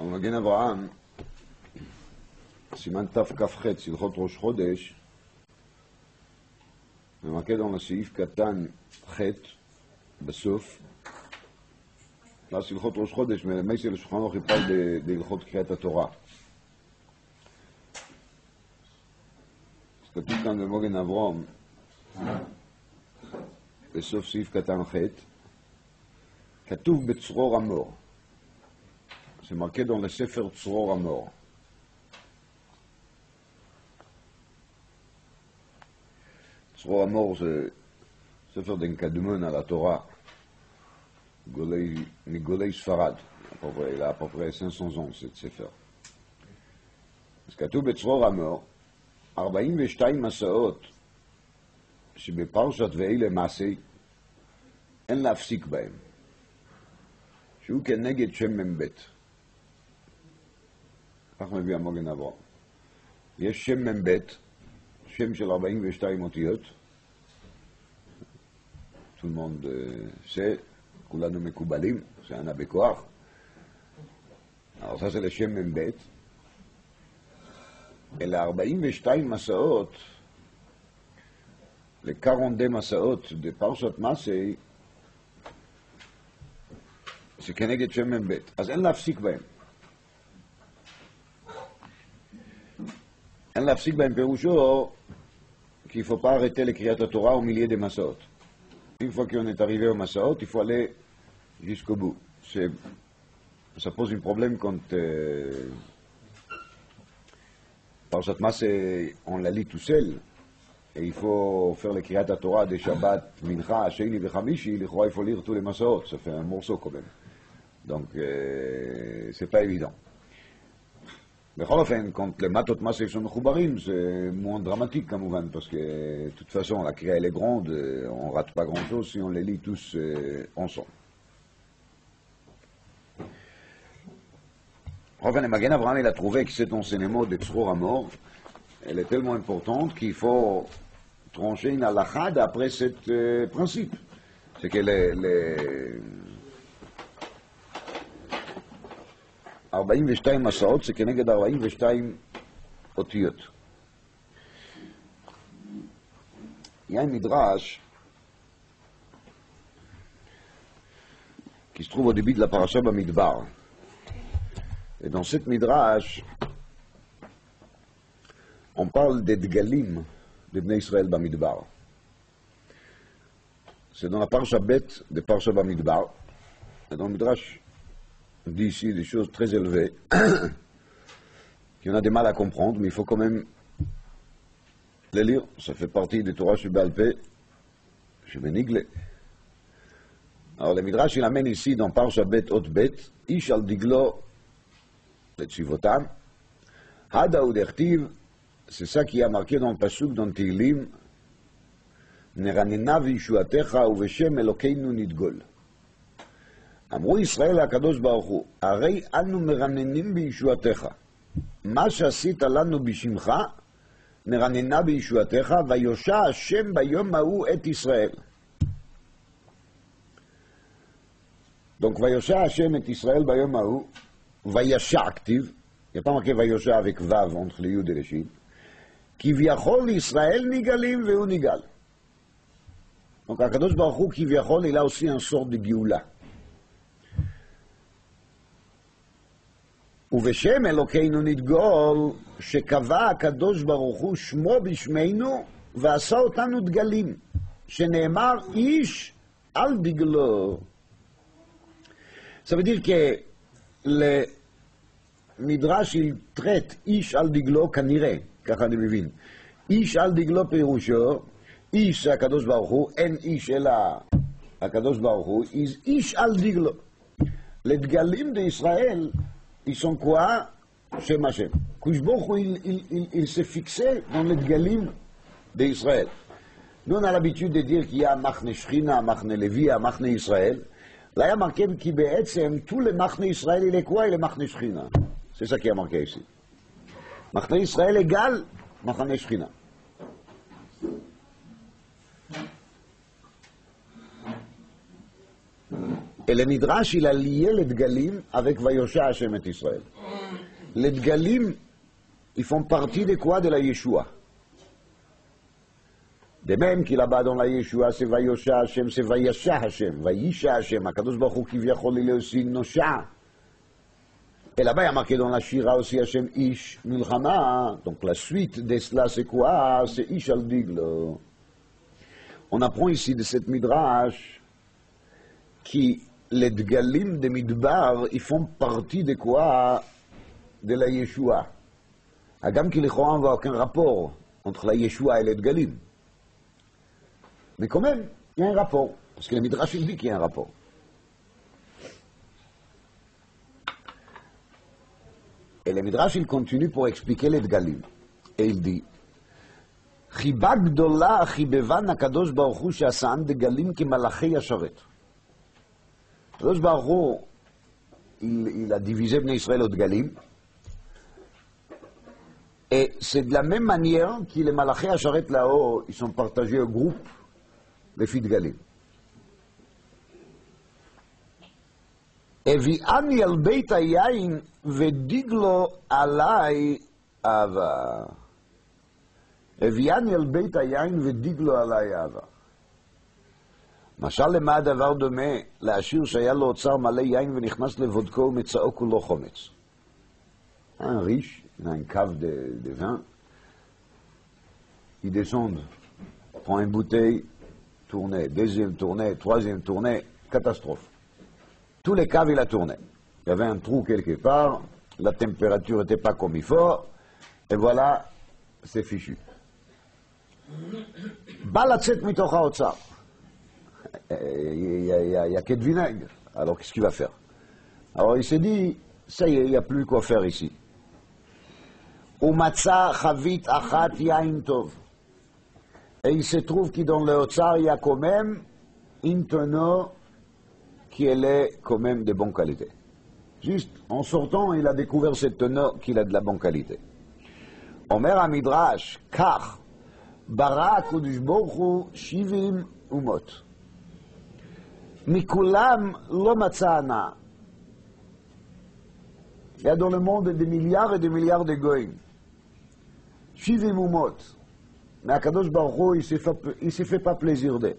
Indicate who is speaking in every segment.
Speaker 1: המגן אברהם, סימן תכ"ח, הלכות ראש חודש, ממקד לנו לסעיף קטן ח' בסוף. אז הלכות ראש חודש, מייסי לשולחן ערוך יפעל בהלכות קריאת התורה. אז כתוב כאן במגן אברהם, בסוף סעיף קטן ח', כתוב בצרור המור. זה מרקדון לספר צרור המור. צרור המור זה ספר דן קדמון על התורה, מגולי ספרד, אפרופרי 500 ans, זה ספר. אז כתוב בצרור המור, 42 מסעות שבפרשת ואלה מעשי, אין להפסיק בהם, שהוא כנגד שם מ"ב. כך מביא המגן אברהם. יש שם מ"ב, שם של 42 אותיות, tout le monde sait, כולנו מקובלים, זה ענה בכוח. הרצאה של השם מ"ב, אלה 42 מסעות, ל-40 מסעות בפרשת מעשי, שכנגד שם מ"ב. אז אין להפסיק בהם. אין להפסיק בהם פירושו, כי il faut pas arrêter l'écriture Torah au milieu des massaot. Une fois qu'on est arrivé aux massaot, il faut aller jusqu'au bout. Ça pose un problème quand Parashat Masé, on la lit tout seul, et il faut faire l'écriture Torah des Shabbat, Mincha, Sheini et Chamishi, il faut lire tous les massaot, ça fait un morceau quand même. Donc, c'est pas évident. בכל אופן, quand les matot masé sont מחוברים, c'est moins dramatique, כמובן, parce que, de toute façon, la créa elle est grande, on rate pas grand chose si on les lit tous ensemble. Enfin, le Magen Avraham, il a trouvé que cet enseignement de Tzror Hamor, elle est tellement importante qu'il faut trancher une halakha d'après ce principe. C'est que les 42 מסעות זה כנגד 42 אותיות. Il y a un midrash qui se trouve au début de la paracha Bamidbar. Et dans cette midrash, on parle des dgalim de Bnei Israël Bamidbar. C'est dans la paracha bête de paracha Bamidbar. Et dans le midrash, on dit ici des choses très élevées, qu'on a du mal à comprendre, mais il faut quand même les lire. Ça fait partie des Torah Sheba'al Peh, Shebenigle. Alors le Midrash, il amène ici dans Parsha Bet Ot Bet, Ish al Diglo, le Tzivotam, Hada ou Dertiv, c'est ça qui a marqué dans le Pasuk, dans Tehillim, Neranena v'Yishuatecha uveshem Elokeinu nidgol. אמרו ישראל הקדוש ברוך הוא, הרי אנו מרננים בישועתך. מה שעשית לנו בשמך, נרננה בישועתך, ויושע השם ביום ההוא את ישראל. Donc, ויושע השם את ישראל ביום ההוא, וישע כתיב, יפה מרכב ויושע וכבב, entre ליוד ולשין, כביכול ישראל נגלים והוא נגל. Donc, הקדוש ברוך הוא כביכול, il a aussi un sort de גאולה. ובשם אלוקינו נדגול, שקבע הקדוש ברוך הוא שמו בשמנו, ועשה אותנו דגלים, שנאמר איש על דגלו. Ça veut dire que le מדרש il traite איש על דגלו כנראה, ככה אני מבין. איש על דגלו פירושו, איש זה הקדוש ברוך הוא, אין איש אלא הקדוש ברוך הוא, איש על דגלו. לדגלים בישראל, ils sont quoi? Shem Hashem. Kushboch, il s'est fixé dans les Dgalim d'Israël. Nous, on a l'habitude de dire qu'il y a Machne Shechina, Machne Levi, Machne Israël. Là, il y a marqué qui be'etzem, tous les Machne Israël, il est quoi? Il est Machne Shechina. C'est ça qui est marqué ici. Machne Israël égale Machne Shechina. Et le Midrash, il a lié les Dgalim avec Vayosha Hashem et Israël. Les Dgalim, ils font partie de quoi? De la Yeshua. De même qu'il là-bas dans la Yeshua, c'est Vayosha Hashem, c'est Vayasha Hashem, Vayisha Hashem, Akadosh Baruch Hu Kivyachol, il est aussi Nosha. Et là-bas, il y a marqué dans la Shira aussi Hashem Ish Milchama. Donc la suite de cela, c'est quoi? C'est Ish al Diglo. On apprend ici de cette Midrash qui les Dgalim de Midbar, ils font partie de quoi? De la Yeshua. Agam qui les croit n'a aucun rapport entre la Yeshua et les Dgalim. Mais quand même, il y a un rapport. Parce que le Midrash, il dit qu'il y a un rapport. Et le Midrash, il continue pour expliquer les Dgalim. Et il dit, Chiba gdola chibevan HaKadosh Baruch Hu she'asa'an Dgalim kemalachei Hasharet. Kadosh Baruch Hu, il a divisé Bnei Israël au Dgalim. Et c'est de la même manière que les Malachei Hasharet là-haut, ils sont partagés au groupe, les filles Dgalim. הביאני אל בית היין ודיגלו עליי אהבה. הביאני אל בית היין ודיגלו עליי אהבה. משל למה הדבר דומה לעשיר שהיה לו אוצר מלא יין ונכנס לבודקו ומצאו כולו חומץ. Un riche, il a une cave de vin, il descend, prend une bouteille, tournée, deuxième tournée, troisième tournée, catastrophe. Tous les caves, il a tourné. Il y avait un trou quelque part, la température n'était pas comme il faut, et voilà, c'est fichu. Balatzet mitoch haotzar. Il y a que de vinaigre. Alors qu'est-ce qu'il va faire? Alors il s'est dit, ça y est, il n'y a plus quoi faire ici. Umatza chavit achat yain tov. Et il se trouve que dans le Otsar, il y a quand même une tonneau qui est quand même de bonne qualité. Juste en sortant, il a découvert cette tonneau qui a de la bonne qualité. Omer HaMidrash, Kach, bara HaKadosh Baruch Hu shivim umot. Mikulam lo matza hana. Il y a dans le monde des milliards et des milliards de goïms. Shivim umot. Mais HaKadosh Baruch Hu, il ne se fait pas plaisir d'eux.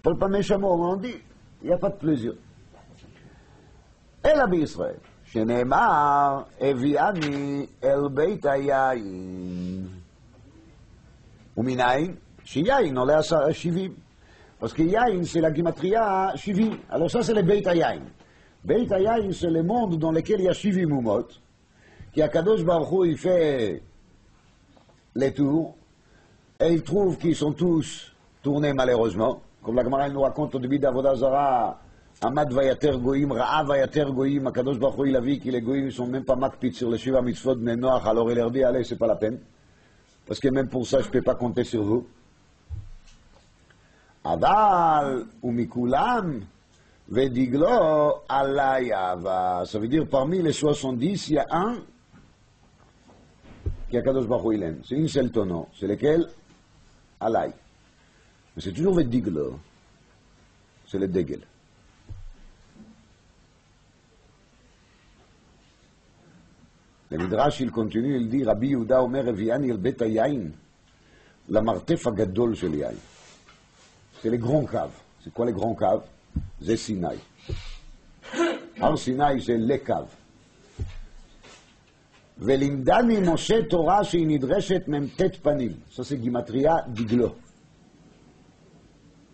Speaker 1: Paul Pameshamo, on dit, il n'y a pas de plaisir. אלא בישראל, שנאמר, הביאני אל בית היין. ומנין? שיין עולה 70. Parce que yain, c'est la gimatria 70. Alors ça, c'est le beit hayain. Beit hayain, c'est le monde dans lequel il y a 70 mumot, qui a Kadosh Baruch Hu, il fait les tours, et il trouve qu'ils sont tous tournés malheureusement. Comme la Gemara nous raconte au début d'Avodah Zara, Amad Vayater Goïm, Ra'a Vayater Goïm, Akadosh Baruch Hu, il a vu que les Goïm ne sont même pas makpit sur les Shiva Mitzvot de Noach, alors il leur dit, allez, c'est pas la peine, parce que même pour ça, je ne peux pas compter sur vous. Aval, Umikulam, Vediglo, Alayava. Ça veut dire, parmi les 70, il y a un qui a Akadosh Baruch Hu, il aime. C'est une seule tonneau. C'est lequel? Alay. Mais c'est toujours Vediglo. C'est le Degel. Le Midrash, il continue, il dit, Rabbi Yehuda Omer, Eviani el Bet hayain, la martef agadol shel yain. C'est les grands caves. C'est quoi les grands caves? C'est Sinaï. Har Sinaï, c'est les caves. Velimdani Moshe Torah שהיא נדרשת ממתת פנים. Ça c'est Gimatria Diglo.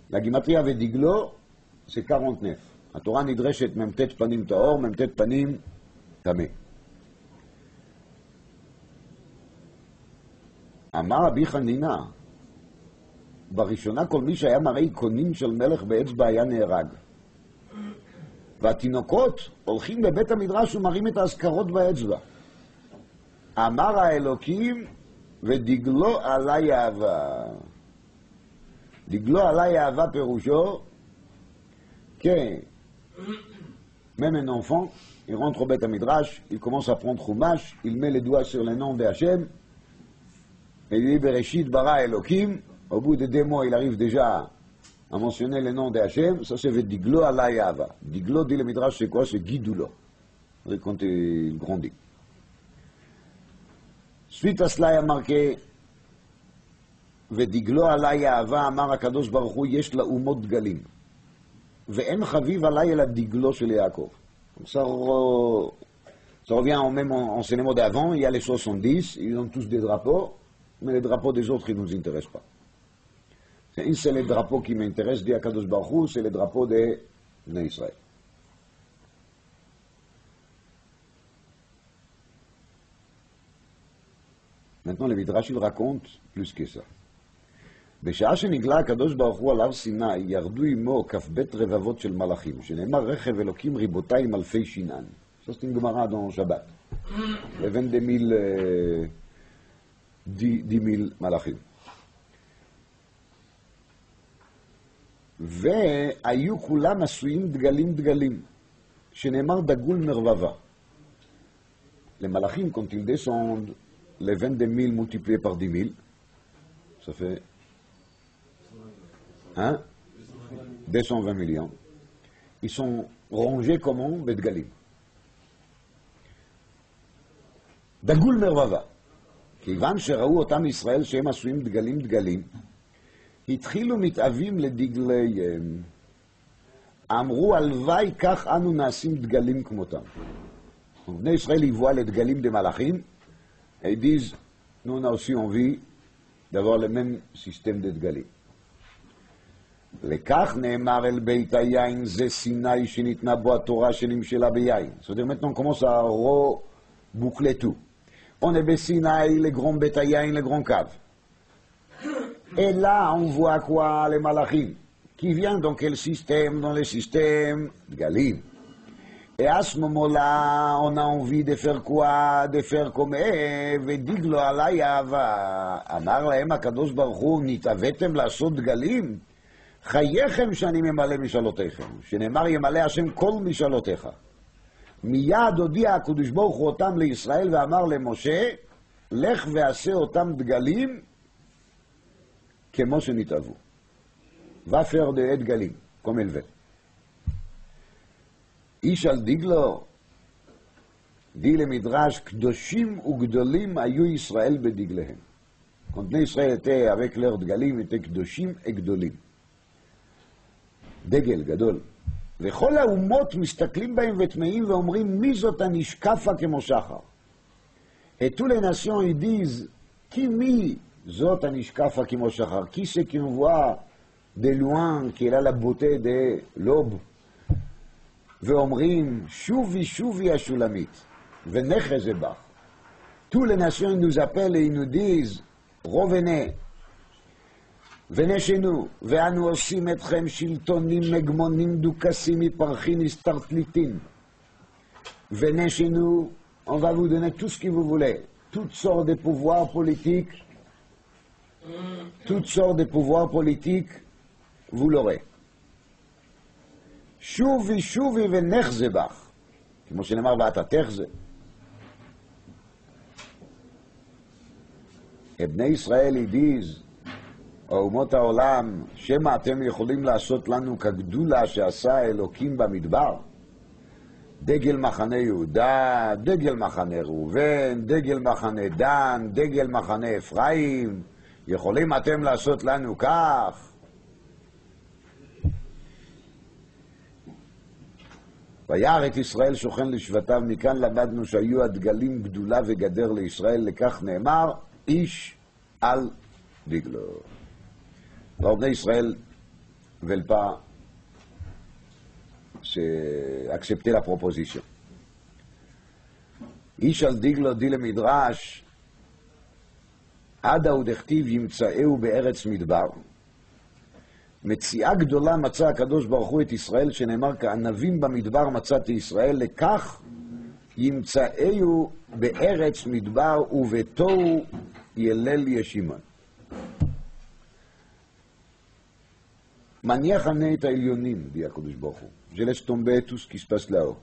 Speaker 1: La Gimatria Vediglo, c'est 49. La Torah נדרשת ממתת פנים טהור, ממתת פנים טמא. אמר רבי חנינא, בראשונה כל מי שהיה מראי קונים של מלך באצבע היה נהרג. והתינוקות הולכים לבית המדרש ומראים את האזכרות באצבע. אמר האלוקים ודיגלו עלי אהבה. דיגלו עלי אהבה פירושו que même un enfant, il rentre au bête midrash, il commence à prendre Chumash, il met les doigts sur le nom de Hachem, et il dit Bereshit bara Elokim. Au bout de 2 mois, il arrive déjà à mentionner le nom de Hachem, ça c'est Vediglo alay Ahava. Diglo dit le Midrash, c'est quoi? C'est guidoulo. Quand il grandit. Suite à cela, il y a marqué ודיגלו עלי אהבה, אמר הקדוש ברוך הוא, יש לאומות דגלים. ואין חביב עלי אלא דיגלו של יעקב. Ça revient au même enseignement d'avant, il y a les 70, ils ont tous des drapeaux, mais les drapeaux des autres, ils ne nous intéressent pas. C'est un seul drapeau qui m'intéresse, dit Akadosh Baruch Hu, c'est le drapeau de Bnei Israël. Maintenant, le Midrash, il raconte plus que ça. בשעה שנגלה הקדוש ברוך הוא על הר סיני, ירדו עמו כ"ב רבבות של מלאכים, שנאמר רכב אלוקים ריבותיים אלפי שינן. Ça c'est une Gemara dans Shabbat. Les 22 000, 10 000 מלאכים. והיו כולם עשויים דגלים דגלים, שנאמר דגול מרבבה. Les malachim, quand ils descendent, les 22 000 multipliés par 10 000, ça fait 220 millions. Ils sont rangés comment? בדגלים. דגול מרבבה. כיוון שראו אותם ישראל שהם עשויים דגלים דגלים, התחילו מתאבים לדגליהם. אמרו הלוואי כך אנו נעשים דגלים כמותם. בני ישראל ils voient les דגלים des malachim et ils disent nous on a aussi envie d'avoir le même système de דגלים. לכך נאמר אל בית היין זה סיני שניתנה בו התורה שנמשלה ביין. זאת אומרת, maintenant on commence à reboucler tout. On est Sinaï, le grand bête yain, le grand cave. Et là, on voit quoi? Les malachim. Qui vient dans quel système? Dans le système de Galim. Et à ce moment-là, on a envie de faire quoi? De faire comme ודיגלו עלי אהבה. אמר להם הקדוש ברוך הוא, נתאוויתם לעשות דגלים? חייכם שאני ממלא משאלותיכם. שנאמר ימלא השם כל משאלותיך. מיד הודיע הקדוש ברוך הוא אותם לישראל ואמר למשה, לך ועשה אותם דגלים כמו שנתאוו. ואפר דה דגלים, כמו אלווה. איש על דיגלו, די למדרש, קדושים וגדולים היו ישראל בדגליהם. בני ישראל étaient avec leurs דגלים, étaient קדושים וגדולים. דגל גדול. וכל האומות מסתכלים בהם ותמאים ואומרים מי זאת הנשקפה כמו שחר. Et tous les nations ils disent qui מי זאת הנשקפה כמו שחר. Qui c'est qui nous voit de loin qui a la beauté de l'aube. ואומרים שובי שובי השולמית ונחז בך. Tous les nations ils nous appellent et ils nous disent revenez. venez chez nous, ואנו עושים אתכם שלטונים מגמונים דוכסים מפרחים הסתרטליטים. venez chez nous, on va vous donner tout ce que vous voulez, toutes sortes de pouvoirs politiques, vous l'aurez. שובי שובי ונחזה בך, כמו שנאמר ואתה תחזה. בני ישראל ils disent אומות העולם, שמה אתם יכולים לעשות לנו כגדולה שעשה אלוקים במדבר? דגל מחנה יהודה, דגל מחנה ראובן, דגל מחנה דן, דגל מחנה אפרים, יכולים אתם לעשות לנו כך? וירא את ישראל שוכן לשבטיו, מכאן למדנו שהיו הדגלים גדולה וגדר לישראל, לכך נאמר, איש על דגלו. Alors, Bnei Israël ne veulent pas accepter la proposition. איש על דגלו די למדרש, עדה ודכתיב ימצאהו בארץ מדבר. מציאה גדולה מצא הקדוש ברוך הוא את ישראל, שנאמר כענבים במדבר מצאתי ישראל, לכך ימצאהו בארץ מדבר ובתוהו ילל ישימון. מניח אני את העליונים, די הקדוש ברוך הוא. Je laisse tomber tout ce qui se passe là-haut.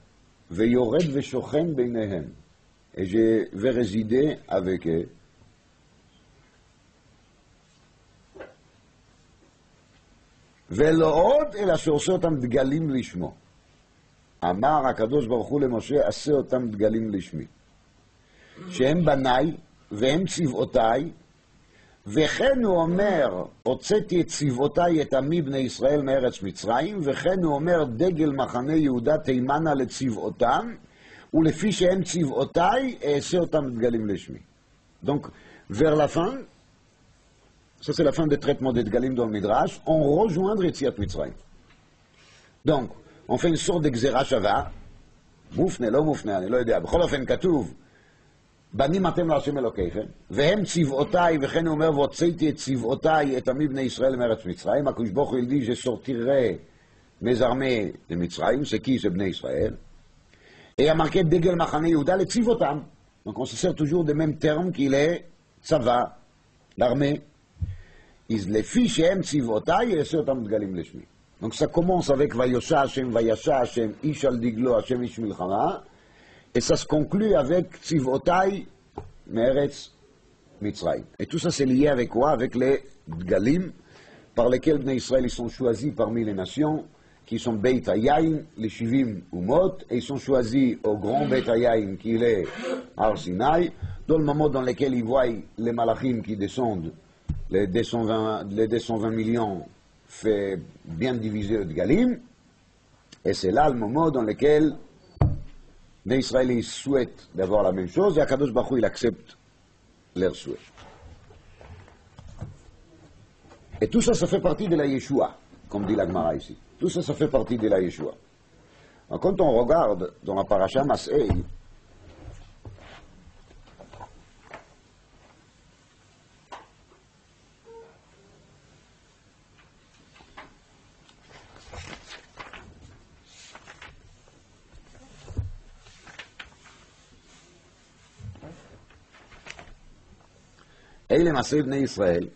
Speaker 1: ויורד ושוכן ביניהם. Et je vais résider avec eux. ולא עוד, אלא שעושה אותם דגלים לשמו. אמר הקדוש ברוך הוא למשה, עשה אותם דגלים לשמי. שהם בניי, והם צבאותיי, וכן הוא אומר, הוצאתי את צבאותיי את עמי בני ישראל מארץ מצרים, וכן הוא אומר, דגל מחנה יהודה תימנה לצבאותם, ולפי שהם צבאותיי, אעשה אותם דגלים לשמי. Donc, vers la fin, ça c'est la fin des traitements des דגלים dans le Midrash, on rejoindre יציאת מצרים. Donc, on fait une sorte d'גזירה שווה, מופנה, לא מופנה, אני לא יודע, בכל אופן כתוב, בנים אתם להשם אלוקיכם, והם צבאותיי, וכן הוא אומר, והוצאתי את צבאותיי, את עמי בני ישראל מארץ מצרים, הקדוש ברוך הוא dit, je sortirai mes armées de מצרים, c'est qui, c'est בני ישראל, et il y a marqué דגל מחנה יהודה לצבאותם. Donc on se sert toujours des mêmes termes qu'il est צבא, l'armée. לפי שהם צבאותיי, יעשה אותם דגלים לשמי. Donc ça commence avec ויושע השם, איש על דגלו, השם איש מלחמה, et ça se conclut avec צבאותיי מארץ מצרים. Et tout ça c'est lié avec quoi? Avec les דגלים par lesquels בני ישראל ils sont choisis parmi les nations, qui sont Beit Hayaim, les Shivim Umot, et ils sont choisis au grand Beit Hayaim, qui est Har Sinai, dans le moment dans lequel ils voient les Malachim qui descendent, les 220 millions fait bien diviser le Dgalim, et c'est là le moment dans lequel les Israéliens souhaitent d'avoir la même chose, et Akadosh Baruch Hu, il accepte leur souhait. Et tout ça, ça fait partie de la Yeshua, comme dit la Gemara ici. Tout ça, ça fait partie de la Yeshua. Alors, quand on regarde dans la paracha Mas'ei, אלה מעשי בני ישראל,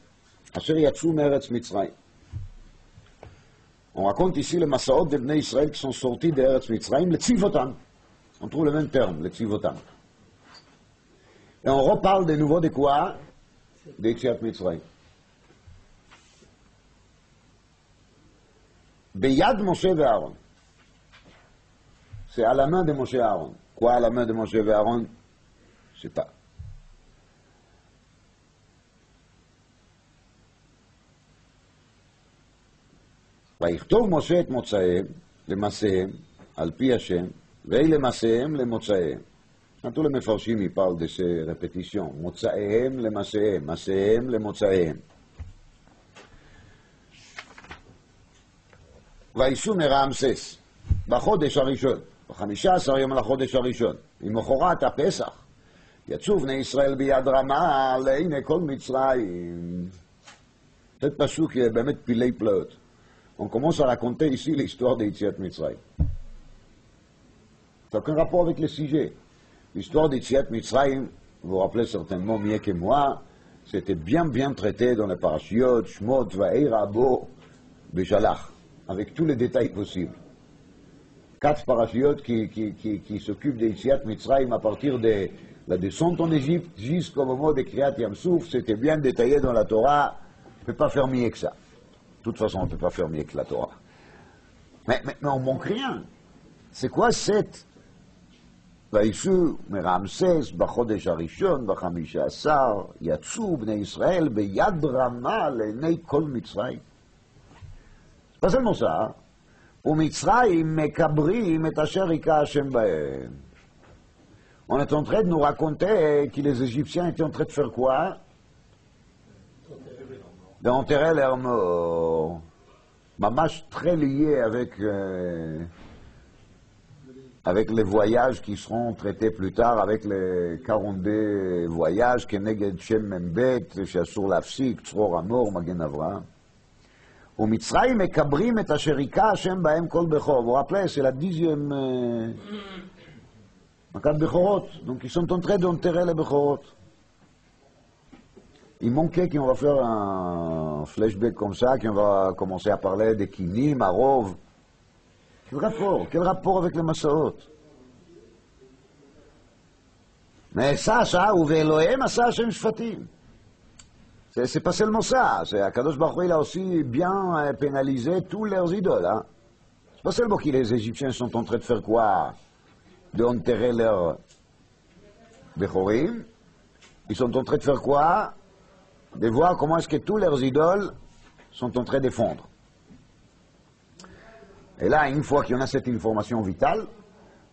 Speaker 1: אשר יצאו מארץ מצרים. On raconte ici les massaot de Bnei Israël qui sont sortis d'Eretz Mitzrayim, les tzivvotam. On trouve le même terme, les tzivvotam. Et on reparle de nouveau de quoi? Des Yetziat Mitzrayim. Beyad Moshe et Aaron. C'est à la main de Moshe et Aaron. Quoi à la main de Moshe et Aaron? Je sais pas. ויכתוב משה את מוצאיהם למעשיהם על פי השם, ואלה מעשיהם למוצאיהם. tous les מפרשים ils parlent de ces répétitions, מוצאיהם למעשיהם, מעשיהם למוצאיהם. וייסעו מרעמסס בחודש הראשון, ב-15 יום לחודש הראשון, למחרת הפסח, יצאו בני ישראל ביד רמה לעיני כל מצרים. זה פסוק באמת פילי פלאות. On commence à raconter ici l'histoire des Yetziat Mitzrayim. Ça n'a aucun rapport avec le sujet. L'histoire des Yetziat Mitzrayim, vous vous rappelez certainement mieux que moi, c'était bien traité dans les parashiot, Shmot, Va'era, Bo, Beshalach, avec tous les détails possibles. 4 parashiot qui s'occupent des Yetziat Mitzrayim à partir de la descente en Égypte jusqu'au moment de Kriyat Yam Souf, c'était bien détaillé dans la Torah, on ne peut pas faire mieux que ça. De toute façon, on ne peut pas faire mieux que la Torah. Mais on ne manque rien. C'est quoi cette ויצאו מרעמסס בחודש הראשון, ב-15, יצאו בני ישראל ביד רמה לעיני כל מצרים. C'est pas seulement ça. ומצרים מקברים את אשר היכה השם בהם. On est en train de nous raconter que les Égyptiens étaient en train de faire quoi? D'enterrer leurs morts. Mamash très lié avec les voyages qui seront traités plus tard, avec les 42 voyages, Keneged Shem Membet, שאסור להפסיק, צרור המור, מגן אברהם. ומצרים מקברים את אשר היכה השם בהם כל בכור. Vous rappelez, c'est la 10e מכת בכורות. Donc ils sont en train d'enterrer les בכורות. Il manquait qu'on va faire un flashback comme ça, qu'on va commencer à parler des Kinim, Arov. Quel rapport avec les Massaot? Mais ça, ou Velohem, ça, Hashem Shfatim. C'est pas seulement ça, c'est Akadosh Baruch Hu, il a aussi bien pénalisé tous leurs idoles. Hein. C'est pas seulement que les Égyptiens sont en train de faire quoi? De enterrer leurs Bechorim. Ils sont en train de faire quoi? De voir comment est-ce que tous leurs idoles sont en train de fondre. Et là, une fois qu'on a cette information vitale,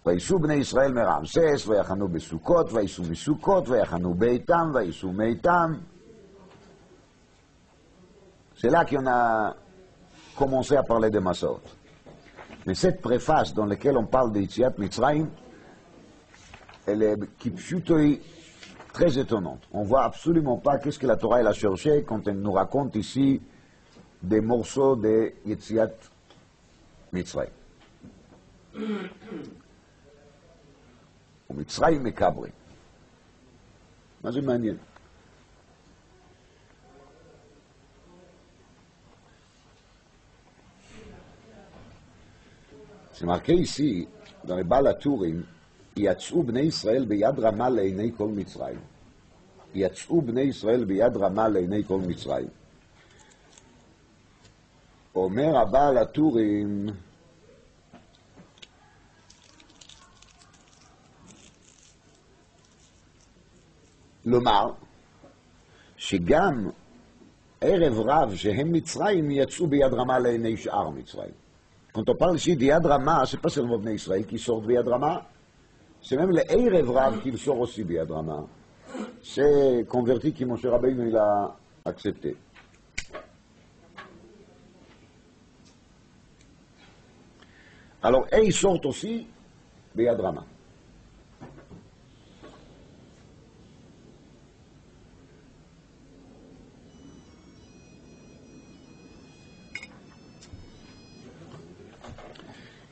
Speaker 1: ויסעו בני ישראל מרעמסס, ויחנו בסוכות, ויסעו מסוכות, ויחנו באיתם, ויסעו מאיתם. C'est là qu'on a commencé à parler de Masot. Mais cette préface dans laquelle on parle de Yetziat Mitzrayim, elle est kipshutoi, très étonnante. On ne voit absolument pas qu'est-ce que la Torah elle a cherché quand elle nous raconte ici des morceaux de Yetziat Mitzrayim. ומצרים מקברי. מה זה מעניין? C'est marqué ici, dans les Baal HaTurim, יצאו בני ישראל ביד רמה לעיני כל מצרים. יצאו בני ישראל ביד רמה לעיני כל מצרים. אומר הבעל הטורים, לומר, שגם ערב רב שהם מצרים יצאו ביד רמה לעיני שאר מצרים. Quand on parle ici d'Yad Rama, c'est pas seulement Bnei Israël qui sortent Biyad Rama, c'est même le Erev Rav qui sort aussi Biyad Rama. C'est converti qui Moshe Rabbeinu il a accepté. Alors, et ils sortent aussi Biyad Rama.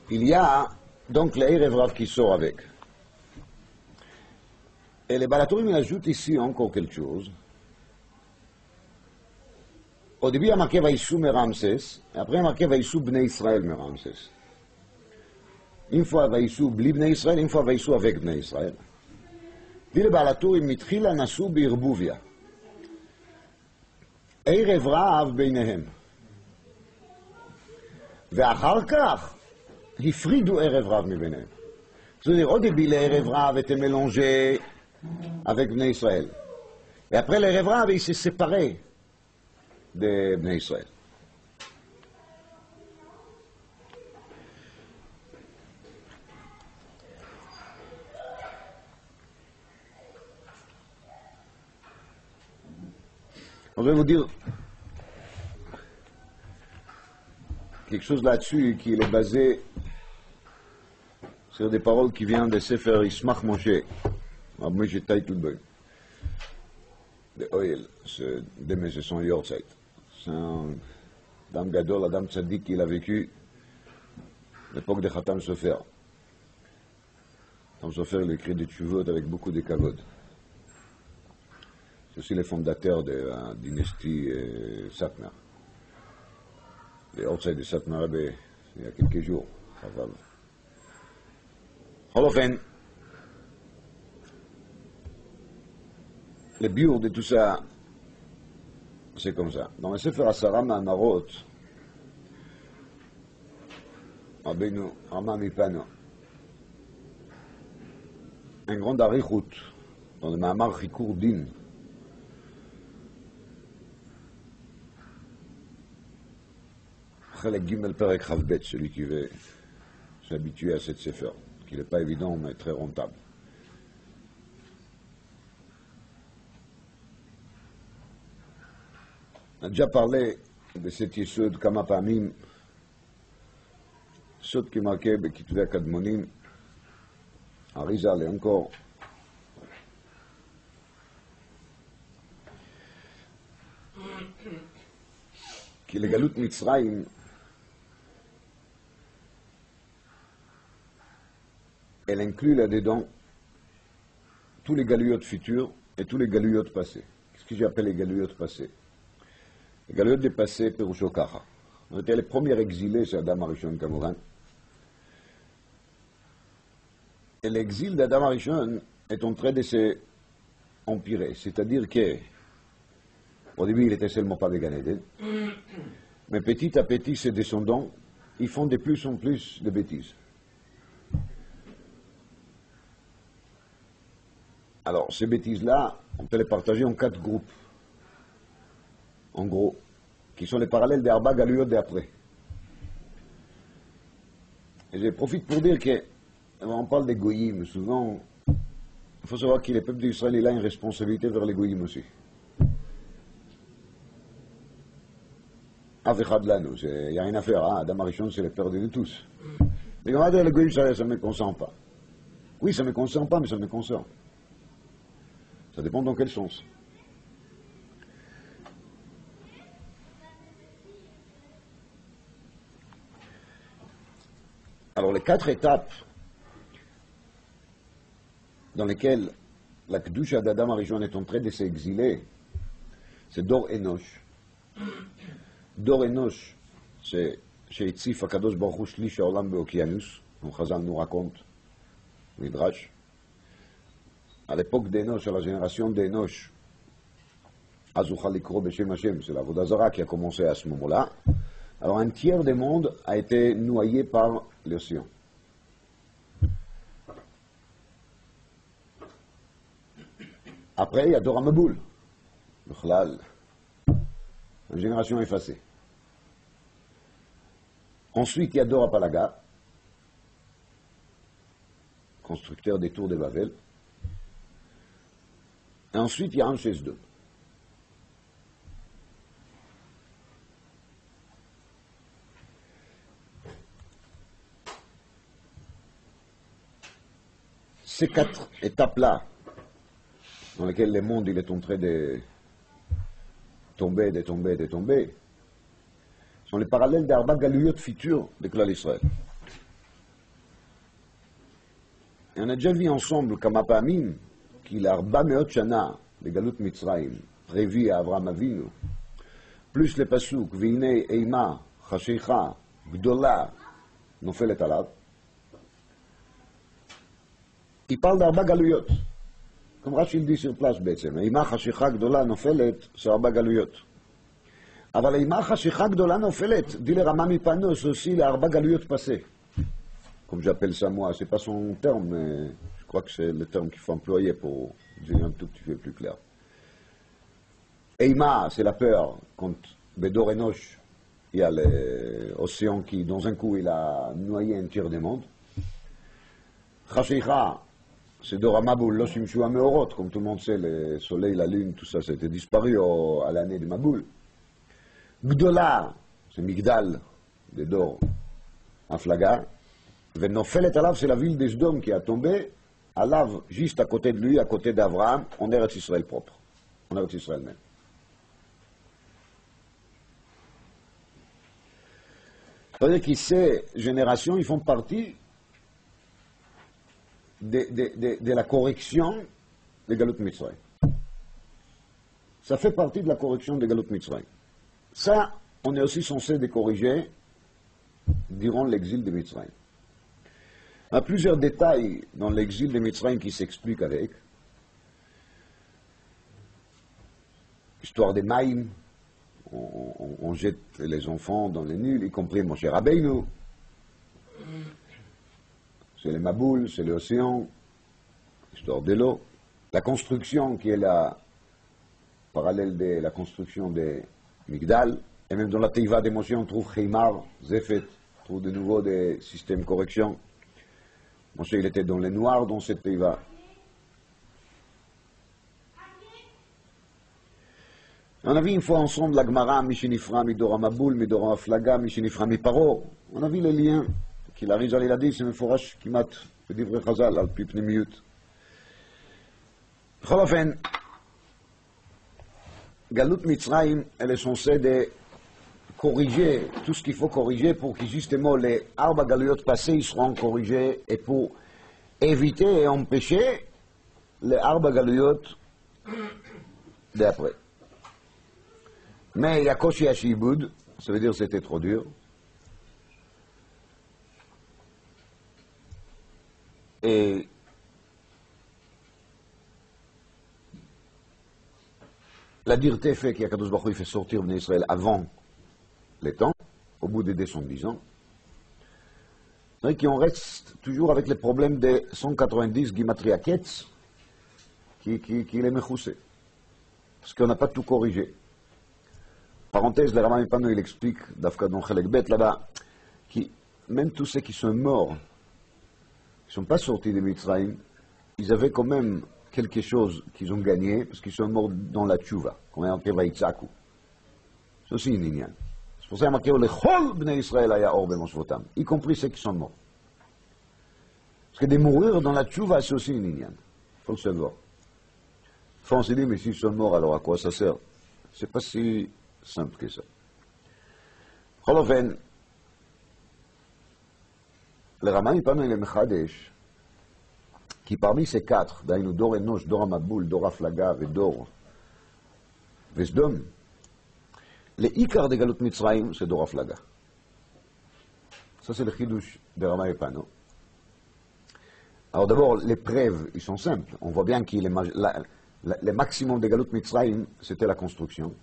Speaker 1: Il y a donc le Erev Rav qui sort avec. Et les Baal HaTurim ajoutent ici encore quelque chose. Au début, il y a marqué Vaïsou Meramses, et après, il y a marqué Vaïsou Bnei Israël Meramses. Une fois Vaïsou bli Bnei Israël, une fois Vaïsou avec Bnei Israël. Dit le Baal HaTurim, Mitchila Nasu Birbuvia. Erev Rav Beinehem. ואחר כך הפרידו ערב רב מביניהם. C'est-à-dire, au début, l'Erev Rav était mélangé avec Bnei Israël. Et après, l'Erev Rav, il s'est séparé de Bnei Israël. Je vais vous dire quelque chose là-dessus qui est basé sur des paroles qui viennent de Sefer Yismach Moshe, Rabbi Moshe Teitelbaum, de Oel, demain c'est son Yortzeit. C'est un Adam Gadol, Adam Tzadik, qui a vécu l'époque de Khatam Sofer. Khatam Sofer, il écrit des tchuvot avec beaucoup de kavod. C'est aussi le fondateur de la dynastie Satmar. Le Yortzeit de Satmar Rebbe, il y a quelques jours, Chavav. Enfin, le biur de tout ça, c'est comme ça. Dans le Sefer Asara Ma'amarot, Rabbeinu Rama Mipano, un grand arichut, dans le Ma'amar Chikur Din, Chalek Gimel Perek Chavbet, celui qui veut s'habituer à cette Sefer, qui n'est pas évident, mais très rentable. On a déjà parlé de cet Yesod Kama Pamim, Sod qui marquait Bekituvei Kadmonim, Arizal et encore. Qui le Galut Mitzrayim elle inclut là-dedans tous les galiotes futurs et tous les galiotes passés. Qu'est-ce que j'appelle les galiotes passés? Les galiotes des passés, Perusho Kacha. On était les premiers exilés, c'est Adam Arishon Kamoran. Et l'exil d'Adam Arishon est en train de s'empirer. C'est-à-dire que Au début, il était seulement pas Gan Eden. Mais petit à petit, ses descendants, ils font de plus en plus de bêtises. Alors, ces bêtises-là, on peut les partager en 4 groupes. En gros, qui sont les parallèles des Arba Galuyot d'après. Et je profite pour dire que, on parle des goyim, souvent, il faut savoir que le peuple d'Israël, il a une responsabilité vers les goyim aussi. Il n'y a rien à faire, hein? Adam Arishon, c'est le père de nous tous. Mais comment dire, les goyim, ça ne me concerne pas. Oui, ça ne me concerne pas, mais ça me concerne. Ça dépend dans quel sens. Alors, les 4 étapes dans lesquelles la Kedusha d'Adam Arishon est en train de s'exiler, c'est Dor Enosh. Dor Enosh, c'est chez Itzif Akadosh Baruch Hu Shlish Haolam Beokianus, dont Chazal nous raconte, Midrash. À l'époque d'Enosh, à la génération d'Enosh, Azuchal Likro Beshem Hashem, c'est la Vodazara qui a commencé à ce moment-là. Alors un tiers des mondes a été noyé par l'océan. Après, il y a Dor HaMaboul, le Chlal, une génération effacée. Ensuite, il y a Dor HaPalaga, constructeur des tours de Babel. Et ensuite, il y a Anshes 2. Ces 4 étapes-là, dans lesquelles le monde il est en train de tomber, sont les parallèles d'Arba Galuyot futurs de Klal Israël. Et on a déjà vu ensemble, comme Apamim, qu'il a Arba Meot Shana, de Galut Mitzrayim, prévu à Avraham Avinu, plus le pasuk, V'hinei Eima, Chashicha, Gdola, Nofelet Alav, il parle d'Arba Galuyot. Comme Rashi le dit sur place, בעצם, אימה חשיכה גדולה נופלת, c'est Arba Galuyot. אבל אימה חשיכה גדולה נופלת, dit le Rama Mipano, c'est aussi l'Arba Galuyot passé. Comme j'appelle ça moi, c'est pas son terme, mais je crois que c'est le terme qu'il faut employer pour dire un tout petit peu plus clair. Eima, c'est la peur, quand Bedor Enosh, il y a l'océan qui, dans un coup, il a noyé un tiers du monde. Chashicha, c'est Dor HaMaboul, lo shimshu hameorot, comme tout le monde sait, le soleil, la lune, tout ça, c'était disparu à l'année de Maboul. Gdola, c'est Migdal, de Dor Aflaga. Venofelet Alav, c'est la ville des Sdom qui a tombé, Alav, juste à côté de lui, à côté d'Avraham, en Eretz Israël propre, en Eretz Israël même. C'est-à-dire que ces générations, ils font partie de la correction de Galut Mitzrayim. Ça fait partie de la correction de Galut Mitzrayim. Ça, on est aussi censé de corriger durant l'exil de Mitzrayim. Il y a plusieurs détails dans l'exil de Mitzrayim qui s'expliquent avec. Histoire des Maïm, on jette les enfants dans les nuls, y compris mon cher Rabbeinu. C'est les Maboul, c'est l'océan, l'histoire de l'eau. La construction qui est la parallèle de la construction des Migdal, et même dans la Teiva des Moshe, on trouve Cheimar, Zefet, on trouve de nouveau des systèmes de correction. Moshe, il était dans les noirs dans cette Teiva. On a vu une fois ensemble la Gemara, Mishinifra, Midora Maboul, Midora Aflaga, Mishinifra, Miparo. On a vu les liens. qu'il אריזל ילדי, זה מפורש כמעט בדברי חז"ל, על פי פנימיות. בכל אופן, גלות מצרים, elle est censée de corriger tout ce qu'il faut corriger pour que justement les 4 galuyot passés ils seront corrigés et pour éviter et empêcher les 4 galuyot d'après. Mais il y a Koshi Hashibud, ça veut dire que c'était trop dur. Et La dureté fait qu'Akadosh Baruch Hu fait sortir Bnei Israël avant les temps, au bout des 210 ans. C'est vrai qu'on reste toujours avec les problèmes des 190 Gimatria Ketz qui les mechoussé. Parce qu'on n'a pas tout corrigé. Parenthèse, le Rama Ipano, il explique, d'Afka Don Chelek Bet, là-bas, qui, même tous ceux qui sont morts, qui ne sont pas sortis de Mitzrayim, ils avaient quand même quelque chose qu'ils ont gagné, parce qu'ils sont morts dans la tchouva, comme il y a marqué Vaïtzaku. C'est aussi une inyan. C'est pour ça qu'il y a marqué le Chol Bnei Israël aya or b'mosvotam, y compris ceux qui sont morts. Parce que de mourir dans la tchouva, c'est aussi une inyan. Il faut le savoir. Enfin, on s'est dit, mais s'ils sont morts, alors à quoi ça sert? C'est pas si simple que ça. Cholofen, le Rama Ipano il est Mechadesh, qui parmi ces quatre, d'ailleurs, Dor Enosh, Dor Amaboul, Dor Aflaga et Dor Vesdom, les Ikar de Galut Mitzrayim, c'est Dor Aflaga. Ça, c'est le Chidush de Rama Ipano. Alors d'abord, les preuves, ils sont simples. On voit bien que le maximum de Galut Mitzrayim, c'était la construction.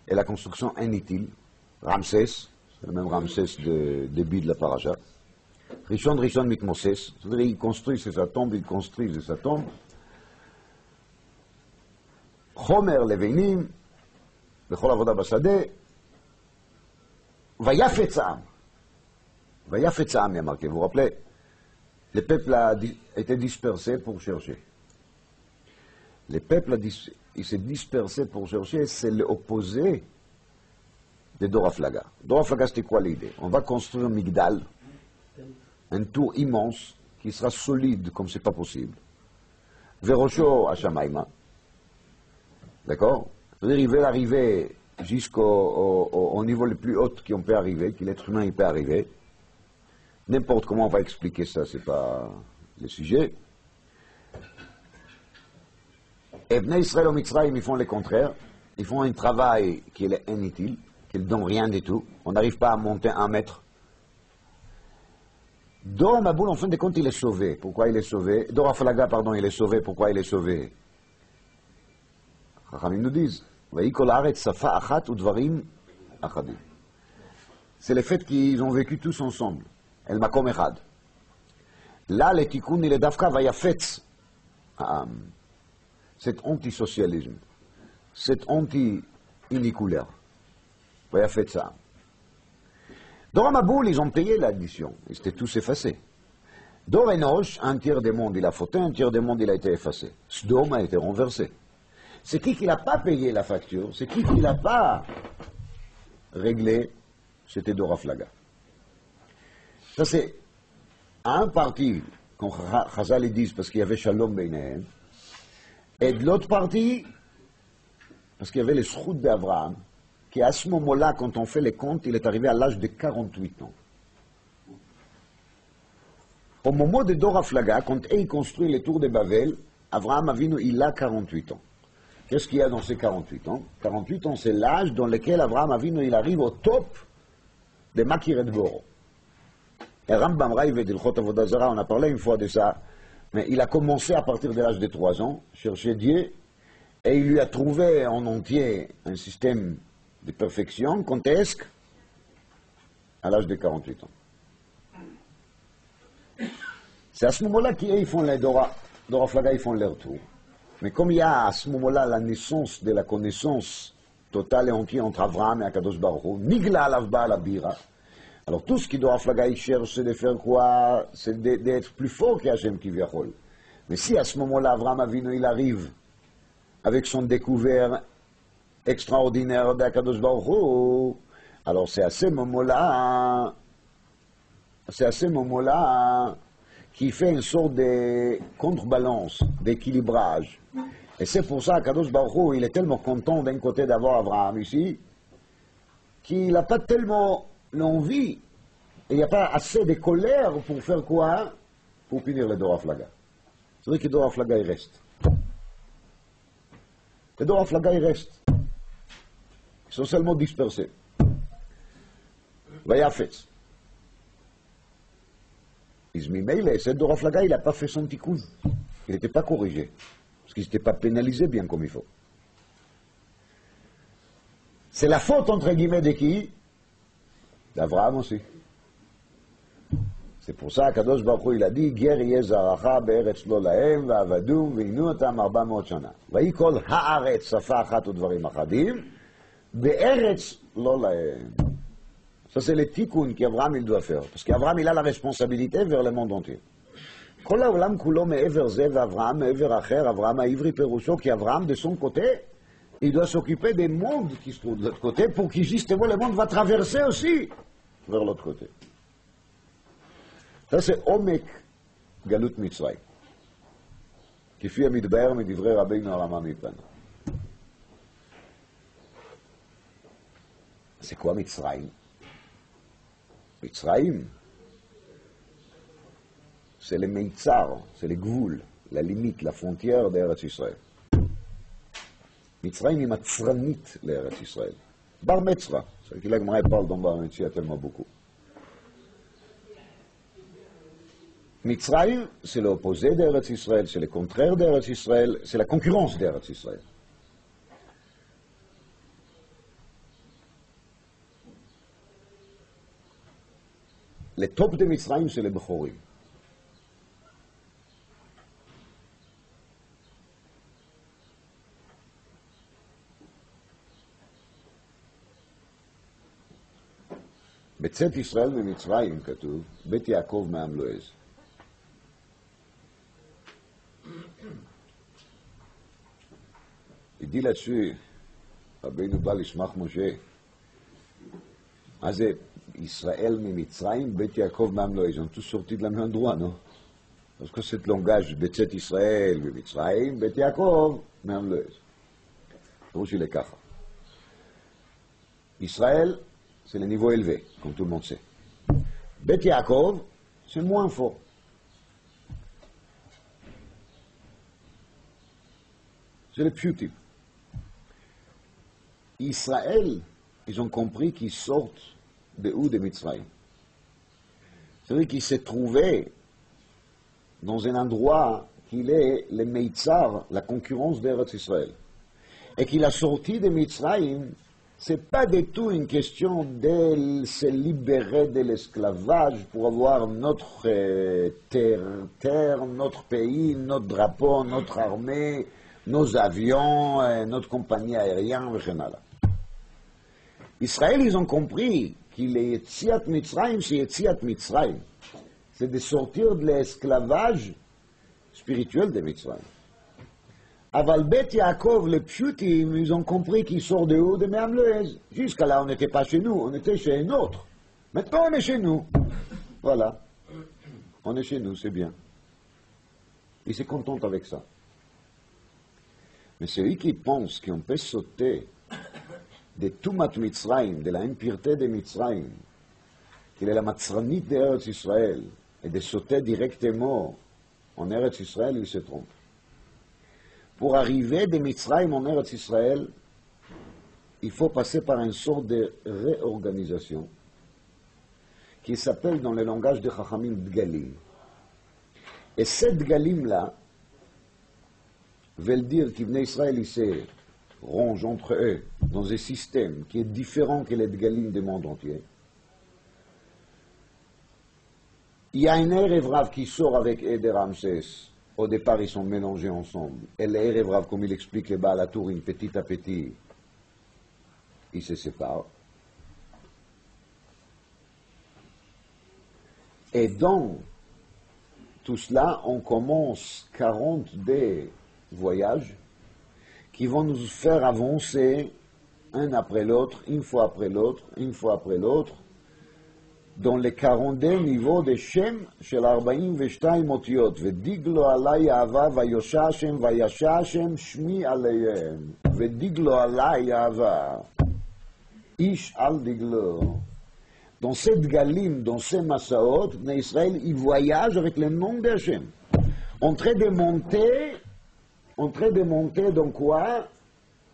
Speaker 1: Et la construction inutile, Ramsès, c'est le même Ramsès de début de la paracha. Rishon Mitmoses, c'est-à-dire il construit sa tombe, il construit sa tombe. Chomer Levinim, Bechol Avoda Basade, Vayafetz Ha'am. Vayafetz Ha'am, il y a marqué, vous vous rappelez, le peuple a été dispersé pour chercher. Le peuple il s'est dispersé pour chercher, c'est l'opposé de Dor Aflaga. Dor Aflaga, c'était quoi l'idée? On va construire un Migdal, un tour immense qui sera solide comme c'est pas possible. Verosho Hashamaima. D'accord? C'est-à-dire il veut arriver jusqu'au niveau le plus haut qu'on peut arriver, que l'être humain il peut arriver. N'importe comment on va expliquer ça, c'est pas le sujet. Et Bnei Israël au Mitzrayim, ils font le contraire. Ils font un travail qui est inutile, qui ne donne rien du tout. On n'arrive pas à monter 1 mètre. Dor Maboul, en fin de compte, il est sauvé. Pourquoi il est sauvé? Dor Aflaga, pardon, il est sauvé. Pourquoi il est sauvé? Chachamim nous disent, c'est le fait qu'ils ont vécu tous ensemble. El Makom Echad. Là, le Tikkun, il est d'Afka, Vayafetz Ha'am. Cet antisocialisme, cet anti-uniculaire. Vayafetz Ha'am. Dor Maboul, ils ont payé l'addition. Ils étaient tous effacés. Dor Enosh, un tiers des mondes, il a fauté, un tiers des mondes, il a été effacé. Sdom a été renversé. C'est qui n'a pas payé la facture, c'est qui n'a pas réglé, c'était Dor Aflaga. Ça c'est un parti, quand Chazal ils disent, parce qu'il y avait Shalom Beinehem, et de l'autre partie, parce qu'il y avait les Shroud d'Abraham, qui à ce moment-là, quand on fait les comptes, il est arrivé à l'âge de 48 ans. Au moment de Dor Aflaga, quand il construit les tours de Babel, Abraham Avinu, il a 48 ans. Qu'est-ce qu'il y a dans ces 48 ans? 48 ans, c'est l'âge dans lequel Abraham Avinu, il arrive au top de Makiret Goro. Et Rambam Raive d'Ilchot Avodah Zara, on a parlé une fois de ça, mais il a commencé à partir de l'âge de 3 ans, chercher Dieu, et il lui a trouvé en entier un système de perfection, quand à l'âge de 48 ans. C'est à ce moment-là qu'ils font les Dor Aflaga, ils font leur tour. Mais comme il y a à ce moment-là la naissance de la connaissance totale et entière entre Abraham et Akadosh Baruch Hu, Nigla alav ba'al bira. Alors tout ce qui Dor Aflaga il cherche, c'est de faire quoi? C'est d'être plus fort qu'Hachem Kivyachol. Mais si à ce moment-là Abraham Avinu il arrive avec son découvert extraordinaire d'Akadosh Baruch Hu, alors c'est à ce moment-là qui fait une sorte de contrebalance, d'équilibrage. Et c'est pour ça qu'Akadosh Baruch Hu, il est tellement content d'un côté d'avoir Abraham ici, qu'il n'a pas tellement l'envie, et il n'y a pas assez de colère pour faire quoi? Pour punir les Dor Aflaga. C'est vrai que Dor Aflaga, il reste. Les Dor Aflaga, il reste. Ils sont seulement dispersés. Vayafetz. Izmimeile, cette Dor Aflaga, il n'a pas fait son tikkun. Il n'était pas corrigé. Parce qu'il n'était pas pénalisé bien comme il faut. C'est la faute, entre guillemets, de qui? D'Abraham aussi. C'est pour ça qu'Akadosh Baruch Hu, il a dit, Ger yeh zaracha be'eretz lo lahem, ve'avadum, ve'inu otam 400 shana. ויקול הארץ שפה אחת ודברים אחדים, בארץ לא להם. Ça, c'est le tikkun qu'Abraham il doit faire. Parce qu'Abraham, il a la responsabilité vers le monde entier. כל העולם כולו מעבר זה, ואברהם מעבר אחר, אברהם העברי פירושו, כי אברהם, de son côté, il doit s'occuper des mondes qui se trouvent de l'autre côté, pour que justement le monde va traverser aussi vers l'autre côté. Ça, c'est עומק גלות מצרים. כפי המתבאר מדברי רבינו הרמה מפנו. C'est quoi מצרים? מצרים, c'est le מיצר, c'est le גבול, la limite, la frontière d'Eretz Israël. מצרים היא מצרנית לארץ ישראל. בר מצווה, c'est que la Gemara parle dans Bar Mitzvah tellement beaucoup. מצרים, c'est l'opposé d'Eretz Israël, c'est le contraire d'Eretz Israël, c'est la concurrence d'Eretz Israël. Le top de מצרים, c'est les Bechorim. בצאת ישראל ממצרים כתוב, בית יעקב מעם לועז. Il dit là-dessus, Rabbeinu bas l'Ishmach Moshe, c'est Israël ממצרים, בית יעקב מעם לועז. Ils ont tous sorti de la même endroit, non? Parce que c'est le langage בצאת ישראל ממצרים, בית יעקב מעם לועז. ברור qu'il est ככה. Israël, c'est le niveau élevé, comme tout le monde sait. Bet Yaakov, c'est moins fort. C'est le piutim. Israël, ils ont compris qu'ils sortent de où? De Mitzrayim. C'est-à-dire qu'ils se trouvaient dans un endroit qu'il est le Meitzar, la concurrence d'Eretz Israël. Et qu'il a sorti de Mitzrayim. C'est pas du tout une question de se libérer de l'esclavage pour avoir notre terre, notre pays, notre drapeau, notre armée, nos avions, notre compagnie aérienne, etc. Israël, ils ont compris qu'il est Yetziat Mitzrayim, c'est Yetziat Mitzrayim. C'est de sortir de l'esclavage spirituel de Mitzrayim. Aval Bet Yaakov, les Pshutim, ils ont compris qu'ils sortent de où? De Me'am Loez. Jusqu'à là, on n'était pas chez nous, on était chez un autre. Maintenant, on est chez nous. Voilà. On est chez nous, c'est bien. Ils se contentent avec ça. Mais celui qui pense qu'on peut sauter de Tumat Mitzrayim, de la impureté de Mitzrayim, qu'il est la Matzranit d'Eretz Israël, et de sauter directement en Eretz Israël, il se trompe. Pour arriver de Mitzrayim en Eretz Israël, il faut passer par une sorte de réorganisation qui s'appelle dans le langage de Chachamim Dgalim. Et ces Dgalim-là veulent dire qu'Ibn Israël ils se rongent entre eux dans un système qui est différent que les Dgalim du monde entier. Il y a un Erev Rav qui sort avec Eder Ramsès. Au départ, ils sont mélangés ensemble. Et les Erev Rav, comme il explique les Baal HaTurim, petit à petit, ils se séparent. Et dans tout cela, on commence 42 voyages qui vont nous faire avancer un après l'autre, une fois après l'autre, une fois après l'autre, dans les 42 niveaux de Shem של 42 אותיות, ודיגלו עלי אהבה ויושע השם וישע השם שמי עליהם, ודיגלו עלי אהבה, איש על דגלו. Dans ces Dgalim, dans ces Masaot, Israël, ils voyagent avec le nom d'Hachem. En train de monter dans quoi?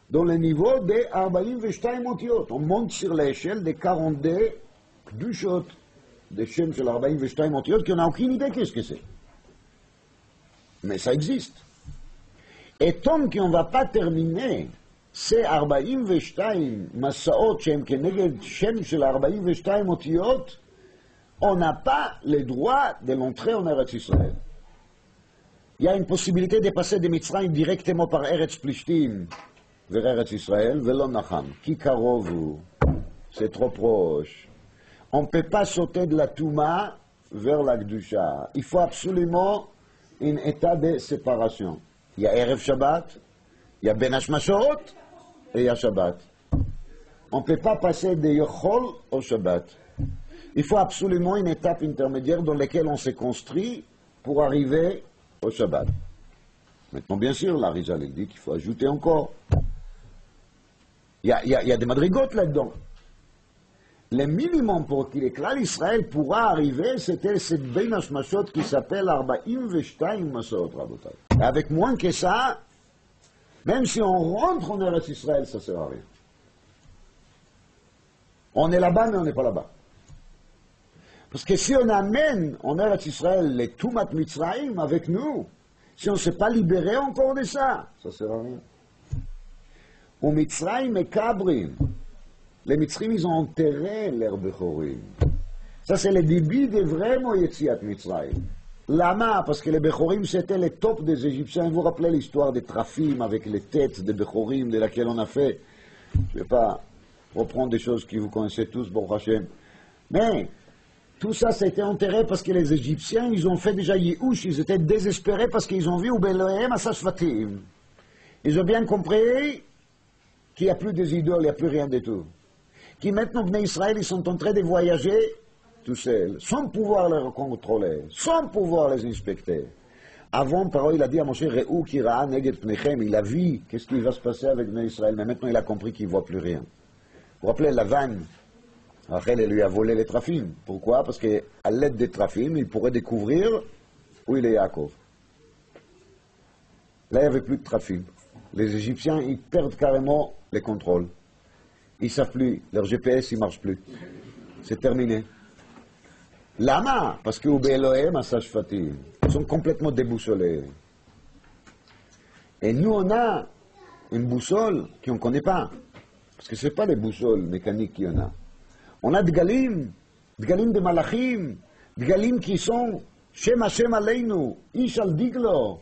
Speaker 1: Dans le niveau des 42 אותיות. On monte sur l'échelle des 42 Kdushot, des Shem של 42 אותיות, qu'on n'a aucune idée qu'est-ce que c'est. Mais ça existe. Et tant qu'on ne va pas terminer זה 42 מסעות שהם כנגד שם של 42 אותיות, on n'a pas le droit de l'entrée en Eretz Israël. Il y a une possibilité de passer de Mitzrayim directement par Eretz Plishtim vers Eretz Israël, ולא נחם, כי קרוב הוא, c'est trop proche. On ne peut pas sauter de la Touma vers la Gdusha. Il faut absolument un état de séparation. Il y a Erev Shabbat, il y a Ben Hashmashot, et il y a Shabbat. On ne peut pas passer de Yochol au Shabbat. Il faut absolument une étape intermédiaire dans laquelle on se construit pour arriver au Shabbat. Maintenant, bien sûr, l'Arizal dit qu'il faut ajouter encore. Il y a des madrigotes là-dedans. Le minimum pour que l'Éclat Israël pourra arriver, c'était cette Ben Hashmashot qui s'appelle 42 Masot, Rabotai. Avec moins que ça, même si on rentre en Eretz Israël, ça ne sert à rien. On est là-bas, mais on n'est pas là-bas. Parce que si on amène en Eretz Israël les Tumat Mitzrayim avec nous, si on ne s'est pas libéré encore de ça, ça ne sert à rien. Ou Mitzrayim et Kabrim. Les Mitzrayim, ils ont enterré leurs Bechorim. Ça, c'est le début de vraiment Yetziat Mitzrayim. Lama, parce que les Bechorim, c'était le top des Égyptiens. Vous vous rappelez l'histoire des Trafim avec les têtes des Bechorim, de laquelle on a fait. Je ne vais pas reprendre des choses que vous connaissez tous, Baruch Hashem. Mais tout ça, ça a été enterré parce que les Égyptiens, ils ont fait déjà Yehush, ils étaient désespérés parce qu'ils ont vu Ubelohem Asashvatim. Ils ont bien compris qu'il n'y a plus des idoles, il n'y a plus rien du tout. Qui maintenant, Bnei Israël, ils sont en train de voyager tout seuls, sans pouvoir les contrôler, sans pouvoir les inspecter. Avant, par il a dit à Moshe, Re'u ki ra'a neged pnechem, il a vu qu'est-ce qui va se passer avec Bnei Israël, mais maintenant il a compris qu'il ne voit plus rien. Vous vous rappelez, Lavan, Rachel, elle lui a volé les trafim. Pourquoi? Parce qu'à l'aide des trafim, il pourrait découvrir où il est Yaakov. Là, il n'y avait plus de trafim. Les Égyptiens, ils perdent carrément les contrôles. Ils ne savent plus, leur GPS, il ne marche plus. C'est terminé. Lama, parce que Ubelohem Asashvatim, ils sont complètement déboussolés. Et nous, on a une boussole qu'on ne connaît pas. Parce que ce n'est pas les boussoles mécaniques qu'il y en a. On a Dgalim de Malachim, Dgalim qui sont Shem Hashem Aleinu, Ish al Diglo.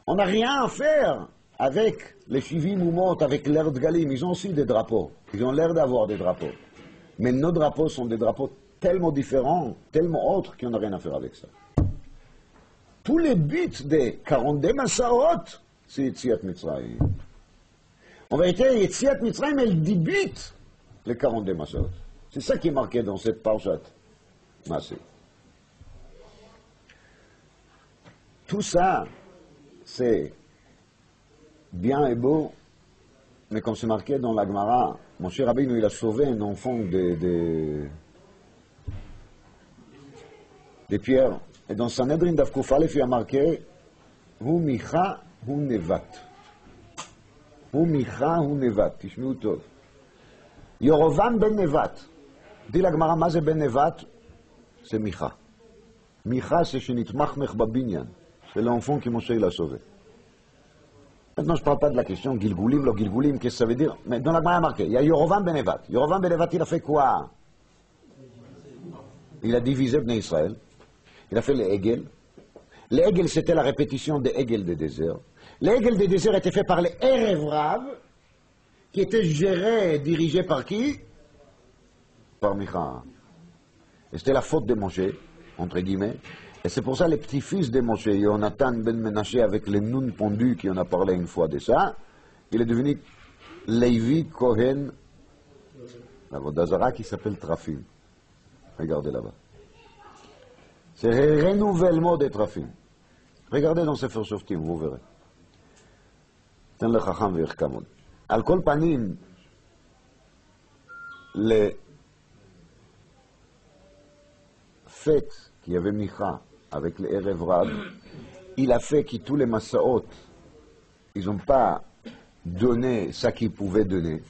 Speaker 1: On n'a rien à faire avec les Shivim Umot, avec l'air Dgalim. Ils ont aussi des drapeaux. Ils ont l'air d'avoir des drapeaux. Mais nos drapeaux sont des drapeaux tellement différents, tellement autres qu'on n'a rien à faire avec ça. Tous les buts des 42 Masaot, c'est Yetziat Mitzrayim. En vérité, Yetziat Mitzrayim, elle débute les 42 Masaot. C'est ça qui est marqué dans cette parchat. Massé. Tout ça, c'est bien et beau, mais comme c'est marqué dans la Gemara, mon cher Rabbeinu, il a sauvé un enfant des pierres. Et dans Sanhedrin Daf Kuf Aleph, il a marqué Hu Micha Hu Nevat. Hu Micha Hu Nevat. Tishmeu tov. Yorovam ben Nevat. Dit la Gemara, מה זה ben Nevat? C'est Micha. Micha, c'est Shenitmach Mech Babinyan. C'est l'enfant que Moshe il a sauvé. Maintenant, je ne parle pas de la question Gilgulim, lo Gilgulim, qu'est-ce que ça veut dire? Mais dans la Gemara, il y a marqué, il y a Yorovam ben Nevat. Yorovam ben Nevat, il a fait quoi? Il a divisé Bnei Israël. Il a fait les Hegel. Les Hegel, c'était la répétition des Hegel des déserts. Les Hegel des déserts étaient faits par les Erev Rav, qui étaient gérés et dirigés par qui? Par Micha. Et c'était la faute de Moshe, entre guillemets. Et c'est pour ça les petits-fils de Moshe, Yonatan ben Menaché, avec les Nun pondus, qui en a parlé une fois de ça, il est devenu Levi Kohen, la Vodazara qui s'appelle Trafim. Regardez là-bas. C'est le renouvellement des Trafim. Regardez dans Sefer Shoftim, vous verrez. Ten le Chacham ve'Yechkamod. Al kol panim, le fait qu'il y avait Micha avec les Erev Rav, il a fait que tous les Masaot, ils n'ont pas donné ce qu'ils pouvaient donner.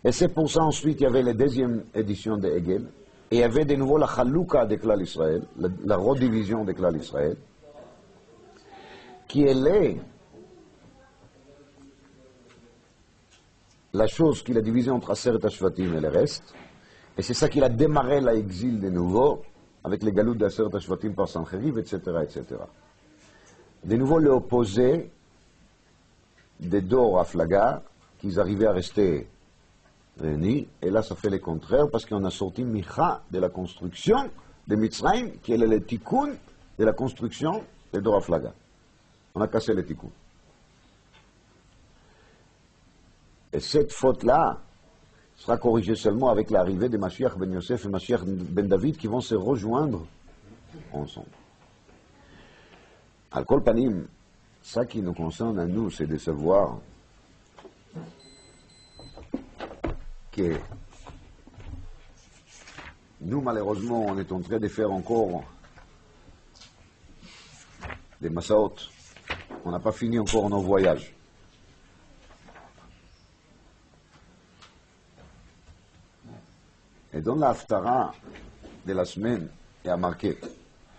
Speaker 1: Et c'est pour ça ensuite il y avait la deuxième édition de Hegel, et il y avait de nouveau la Chalouka de Klal Israël, la redivision de Klal Israël, qui est la chose qu'il a divisée entre Aseret Ashvatim et le reste, et c'est ça qu'il a démarré l'exil de nouveau, avec les galoutes d'Aseret Ashvatim par Sancheriv, etc., etc. De nouveau, l'opposé des Dor Aflaga, qu'ils arrivaient à rester réunis, et là ça fait le contraire, parce qu'on a sorti Micha de la construction de Mitzrayim, qui est le tikkun de la construction des Dor Aflaga. On a cassé le tikkun. Et cette faute-là sera corrigée seulement avec l'arrivée de Mashiach ben Yosef et Mashiach ben David qui vont se rejoindre ensemble. Al Kol Panim, ça qui nous concerne à nous, c'est de savoir que nous, malheureusement, on est en train de faire encore des massaot. On n'a pas fini encore nos voyages. Et dans la Haftara de la semaine, il y a marqué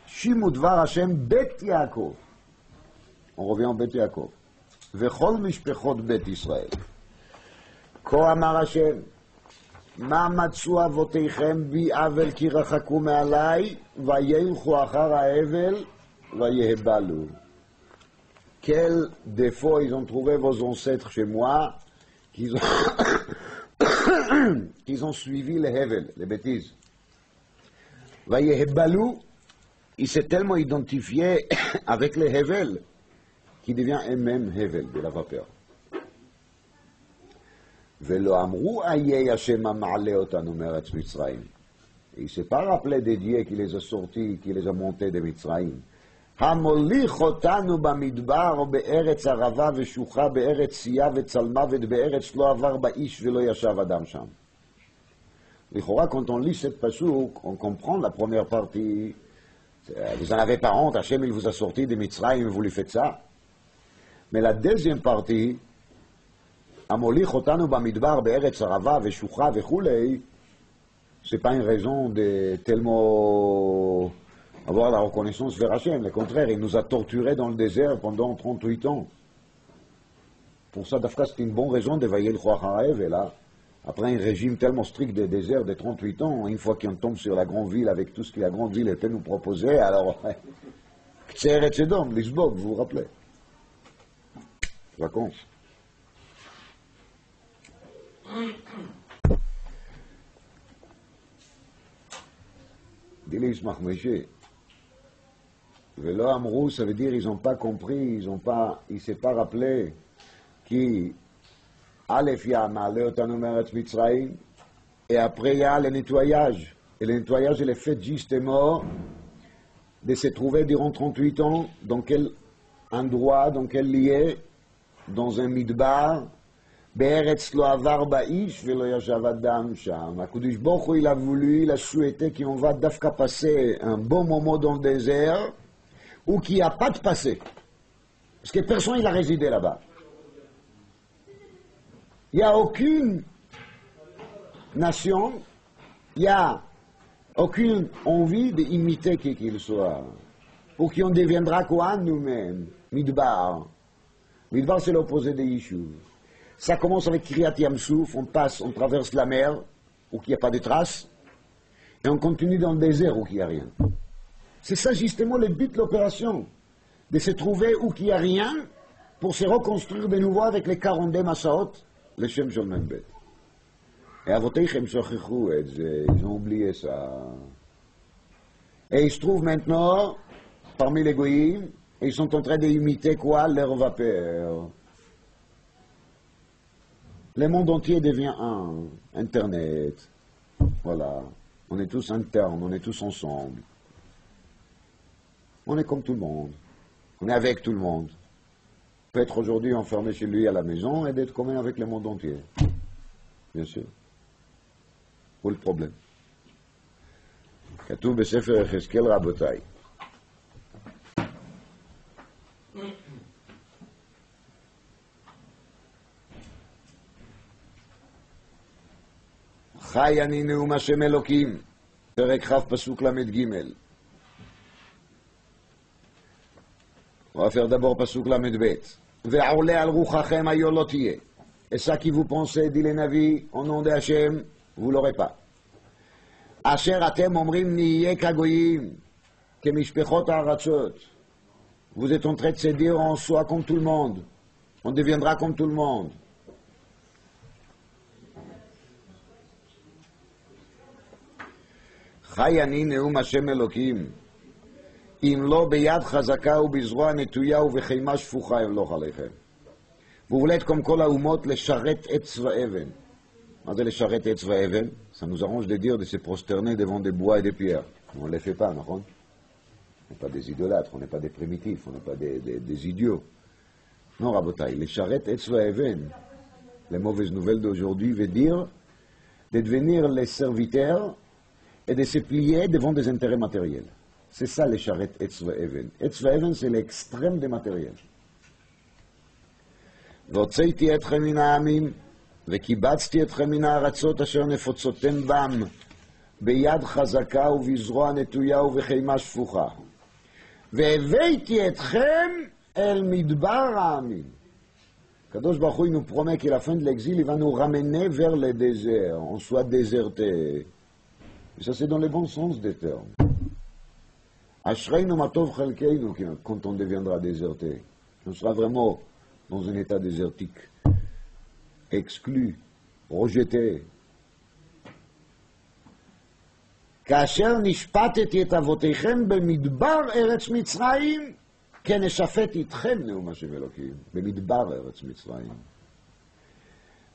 Speaker 1: Shimu Dvar Hashem Bet Yaakov. On revient en Bet Yaakov. Vechol Mishpechot Bet Israël. Ko Amar Hashem, Ma Matsu Avoteichem Bi Avel Ki Rachaku Me'alai, Vayelchu Achar HaEvel, Vayehebalu. Quel défaut ils ont trouvé vos ancêtres chez moi, qu'ils ont suivi les Hevel, les bêtises. Vayehebalu, il s'est tellement identifié avec les Hevel qu'il devient eux-mêmes Hevel, de la vapeur. Velo amrou ayei Hashem ama'ale otanu meretz Mitzrayim. Il ne s'est pas rappelé des dieux qui les a sortis, qui les a montés de Mitzrayim. המוליך אותנו במדבר בארץ ערבה ושוחה בארץ צייה וצלמוות בארץ לא עבר באיש ולא ישב אדם שם. לכאורה, quand on lit cette pasuk, on comprend la première partie. Vous n'en avez pas honte, Hachem il vous a sorti de Mitzrayim et vous lui faites ça. Mais la deuxième partie, המוליך אותנו במדבר בארץ ערבה ושוחה וכולי, c'est pas une raison de tellement avoir la reconnaissance vers Hachem. Le contraire, il nous a torturés dans le désert pendant 38 ans. Pour ça, Dafka, c'est une bonne raison de veiller le Chouacharaev. Et là, après un régime tellement strict des déserts de 38 ans, une fois qu'on tombe sur la grande ville avec tout ce que la grande ville était nous proposer, alors, Ktser et Sedom, Lisbog, vous vous rappelez. Vacances. Dis-le, Ismach Moshe. Velo Amrou, ça veut dire ils n'ont pas compris, ils ne s'est pas rappelé qui Aleph ya ma'ale otanu meretz Mitzrayim, et après il y a le nettoyage. Et le nettoyage, il est fait justement de se trouver durant 38 ans dans quel endroit, dans quel lieu, dans un midbar, Be'eretz lo avar ba'ish velo yashav adam sham. HaKadosh Baruch Hu, il a voulu, il a souhaité qu'on va d'Afka passer un bon moment dans le désert, ou qu'il n'y a pas de passé. Parce que personne il a résidé là-bas. Il n'y a aucune nation, il n'y a aucune envie d'imiter qui qu'il soit. Ou qu'on deviendra quoi nous-mêmes. Midbar. Midbar, c'est l'opposé des Yishuv. Ça commence avec Kriyat Yamsouf, on passe, on traverse la mer, où il n'y a pas de traces, et on continue dans le désert où il n'y a rien. C'est ça justement le but de l'opération, de se trouver où il n'y a rien, pour se reconstruire de nouveau avec les 42 Massaot, le Shem Shel Membet. Et Avoteichem Shochichu, ils ont oublié ça. Et ils se trouvent maintenant, parmi les Goïms, et ils sont en train d'imiter quoi? Leur vapeur. Le monde entier devient un. Internet. Voilà. On est tous internes, on est tous ensemble. On est comme tout le monde. On est avec tout le monde. On peut être aujourd'hui enfermé chez lui à la maison et d'être commun avec le monde entier. Bien sûr. Où est le problème? כתוב בספר יחזקאל רבותיי. חי אני נאום השם אלוקים, פרק כ' פסוק ל"ג. On va faire d'abord pasuk lamed bet. ועולה על רוחכם היו לא תהיה, Et ça qui vous pensez, dit les Navi, au nom de Hachem, vous l'aurez pas. Asher atem omrim niye kagoyim, kemishpechot ha'aratzot. Vous êtes en train de se dire, on soit comme tout le monde. On deviendra comme tout le monde. Chai ani neum Hashem Elokim. Im lo beyad chazaka ubizroa netuya uvecheima shfucha yamloch aleichem. Vous voulez être comme kol haumot, le sharet etz va'even. Le sharet etz va'even, ça nous arrange de dire de se prosterner devant des bois et des pierres. On ne les fait pas, non? On n'est pas des idolâtres, on n'est pas des primitifs, on n'est pas des idiots. Non, Rabotai, le sharet etz va'even, les mauvaises nouvelles d'aujourd'hui veut dire de devenir les serviteurs et de se plier devant des intérêts matériels. C'est ça les sharet etz va'even. Etz va'even, c'est l'extrême des matériels. והוצאתי אתכם מן העמים, וקיבצתי אתכם מן הארצות אשר נפוצותם בם, ביד חזקה ובזרוע נטויה ובחימה שפוכה. והבאתי אתכם אל מדבר העמים. הקדוש ברוך הוא nous promet qu'à la fin de l'exil, il va nous ramener vers le désert, on soit déserté. Et ça c'est dans le bon sens des termes. Ashreinu matov chelkeinu, quand on deviendra déserté. On sera vraiment dans un état désertique, exclu, rejeté. כאשר נשפטתי את אבותיכם במדבר ארץ מצרים, כן אשפט איתכם נאום השם אלוקים, במדבר ארץ מצרים.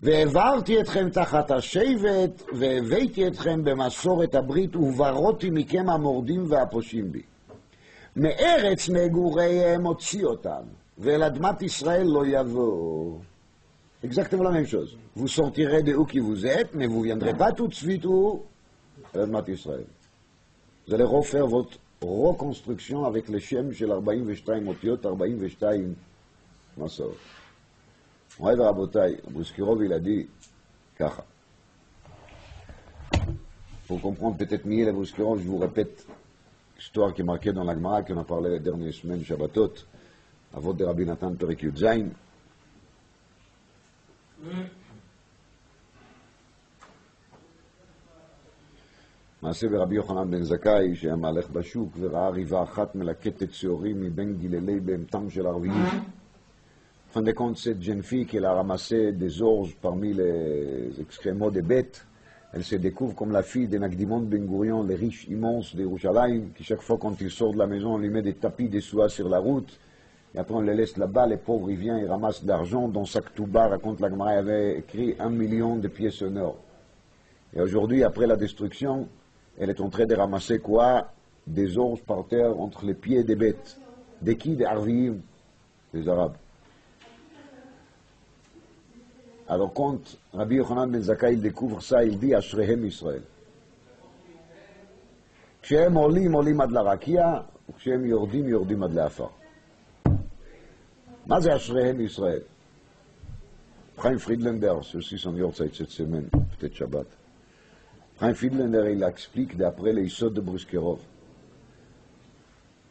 Speaker 1: והעברתי אתכם תחת השבט, והבאתי אתכם במסורת הברית, ובראתי מכם המורדים והפושעים בי. מארץ מגוריהם הוציא אותם. ולאדמת ישראל לא יבוא. Exactement la même chose. Vous sortirez de où qui vous êtes, mais vous ne viendrez pas tout de suite où? À l'admat Israël. Vous allez refaire votre reconstruction avec le Shem של 42 אותיות, 42 מסורת. מוריי ורבותיי, בריסקירוב il a dit ככה. Pour comprendre peut-être mieux le Brouskirov, je vous répète l'histoire qui est marquée dans la Gemara, qu'on a parlé les dernières semaines, Shabbatot, אבות דרבי נתן פרק י"ז. מעשה ברבי יוחנן בן זכאי שהיה מהלך בשוק וראה ריבה אחת מלקטת שעורים מבין גיללי בהמתם של ערביים. fin de compte, cette jeune fille qui a ramassé des orges parmi les excréments des bêtes, elle se découvre comme la fille de Nagdimon Ben Gurion, les riches immenses de Yerushalayim, qui chaque fois quand il sort de la maison, on lui met des tapis de soie sur la route. Et après on les laisse là-bas, les pauvres, ils viennent, ils ramassent de l'argent. Dans sa Ketouba, raconte la Gemara, il avait écrit 1 million de pièces en or. Et aujourd'hui, après la destruction, elle est en train de ramasser quoi? Des orges par terre entre les pieds des bêtes. Des qui? Des Arvim, des Arabes. Alors quand Rabbi Yochanan ben Zakkai il découvre ça, il dit Ashrehem Israël. כשהם עולים, עולים עד לרקיע, וכשהם יורדים, יורדים עד לעפר. מה זה אשריהם ישראל? Chaim Friedlander, c'est aussi son yortzeit cette semaine, peut-être Shabbat. Chaim Friedlander, il explique d'après les Yisod de Brouskirov.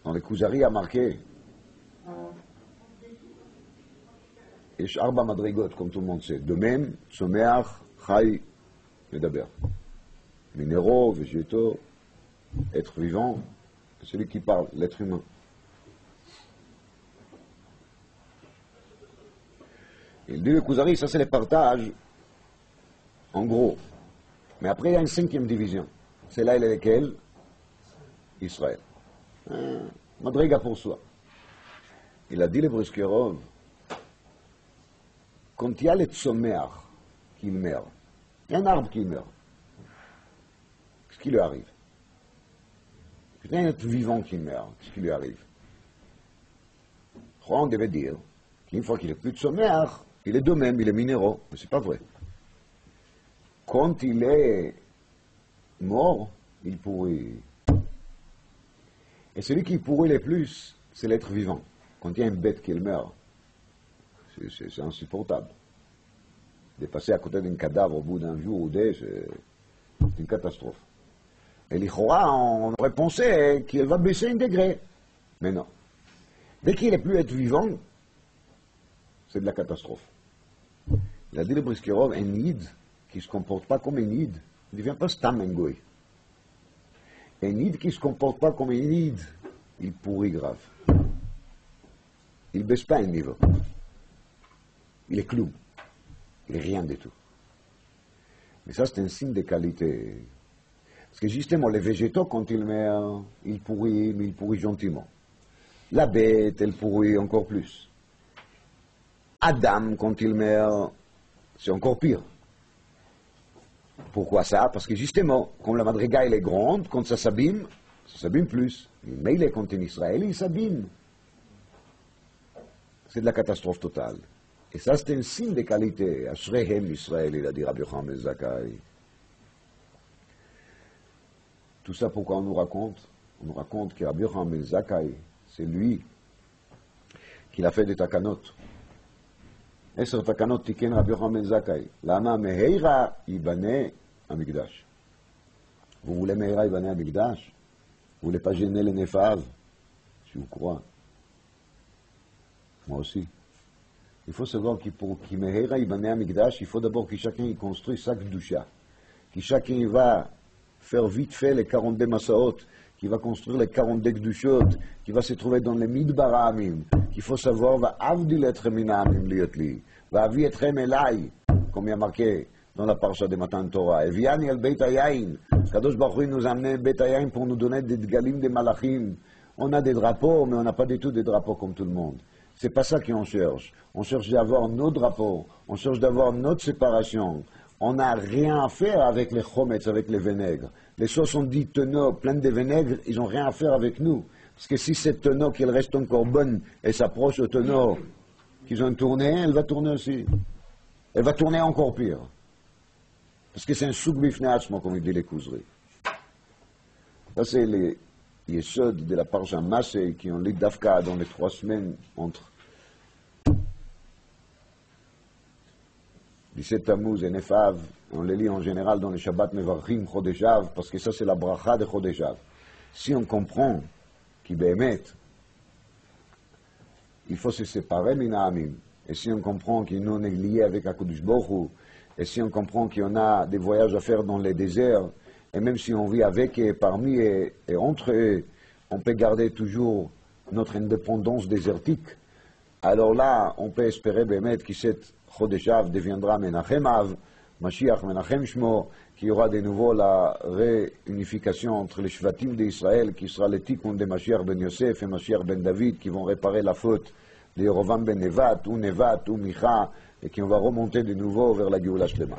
Speaker 1: Dans le Kuzari, il a marqué יש 4 מדרגות, comme tout le monde sait. דומם, צומח, חי, מדבר. מינרו, végétaux, être vivant, c'est celui qui parle, l'être humain. Il dit le Kuzari, ça c'est le partage, en gros. Mais après il y a une 5e division. C'est là, elle est laquelle? Israël. Madriga pour soi. Il a dit le Brouskirov, quand il y a le tzomeach qui meurt, il y a un arbre qui meurt, qu'est-ce qui lui arrive? Il y a un être vivant qui meurt, qu'est-ce qui lui arrive? On devait dire qu'une fois qu'il n'est plus de tzomeach, il est de même, il est minéraux, mais c'est pas vrai. Quand il est mort, il pourrit. Et celui qui pourrit le plus, c'est l'être vivant. Quand il y a une bête qui meurt, c'est insupportable. De passer à côté d'un cadavre au bout d'un jour ou deux, c'est une catastrophe. Et l'Ichora, on aurait pensé qu'il va baisser un degré. Mais non. Dès qu'il n'est plus être vivant, c'est de la catastrophe. Il a dit le Briskerov, un Yid qui ne se comporte pas comme un Yid, il ne devient pas Stam un Goy. Un Yid qui ne se comporte pas comme un Yid, il pourrit grave. Il ne baisse pas un niveau. Il est clou. Il est rien du tout. Mais ça, c'est un signe de qualité. Parce que justement, les végétaux, quand ils meurent, ils pourrissent, mais ils pourrissent gentiment. La bête, elle pourrit encore plus. Adam, quand il meurt, c'est encore pire. Pourquoi ça? Parce que justement, comme la madriga elle est grande, quand ça s'abîme plus. Mais il est quand en Israël, il s'abîme. C'est de la catastrophe totale. Et ça, c'est un signe de qualité. Ashrehem Israël, il a dit Rabbi Yochanan ben Zakkai. Tout ça, pourquoi on nous raconte? On nous raconte que Rabbi Yochanan ben Zakkai, c'est lui qui l'a fait des takanot. 10 תקנות תיקן רבי יוחנן בן זכאי. למה? מהירה ייבנה המקדש. Vous voulez מהירה ייבנה המקדש? Vous voulez pas gêner les néfaves? Si vous croyez. Moi aussi. Il faut savoir que pour qu'il מהירה ייבנה המקדש, il faut d'abord que chacun y construise sa kedusha. Que chacun va faire vite fait les 42 masaot, qui va construire les 42 kedushot, qui va se trouver dans les midbar ha'amim, qu'il faut savoir, va avdil etrem min ha'amim liot li, va avi etrem elai, comme il y a marqué dans la parsha de Matan Torah, eviani el beit hayayin, Kadosh Baruch Hu nous a amené beit hayayin pour nous donner des dgalim, des malachim. On a des drapeaux, mais on n'a pas du tout des drapeaux comme tout le monde. C'est pas ça qu'on cherche. On cherche d'avoir nos drapeaux, on cherche d'avoir notre séparation. On n'a rien à faire avec les chometz, avec les vinaigres. Les 70 tonneaux pleins de vinaigre, ils n'ont rien à faire avec nous. Parce que si cette tonneau qu'elle reste encore bonne et s'approche au tonneau qu'ils ont tourné, elle va tourner aussi. Elle va tourner encore pire. Parce que c'est un souk bifnei atzmo, comme il dit les causeries. Ça, c'est les yesod de la parsha Masei qui ont lu d'Afka dans les 3 semaines entre 17 Tammuz et Nefav. On les lit en général dans les Shabbat Mevarchim Chodeshav, parce que ça c'est la bracha de Chodeshav. Si on comprend qu'il bémet, il faut se séparer mina'amim, et si on comprend qu'il nous est lié avec HaKadosh Baruch Hu, et si on comprend qu'on a des voyages à faire dans les déserts, et même si on vit avec et parmi et entre eux, on peut garder toujours notre indépendance désertique, alors là, on peut espérer bémet que cette Chodeshav deviendra Menachem Av, Mashiach Menachem Shmo, qu'il y aura de nouveau la réunification entre les Shvatim d'Israël, qui sera le tikkun de Mashiach ben Yosef et Mashiach ben David, qui vont réparer la faute de Yerovam ben Nevat, ou Micha, et qui va remonter de nouveau vers la Géoula Shlema.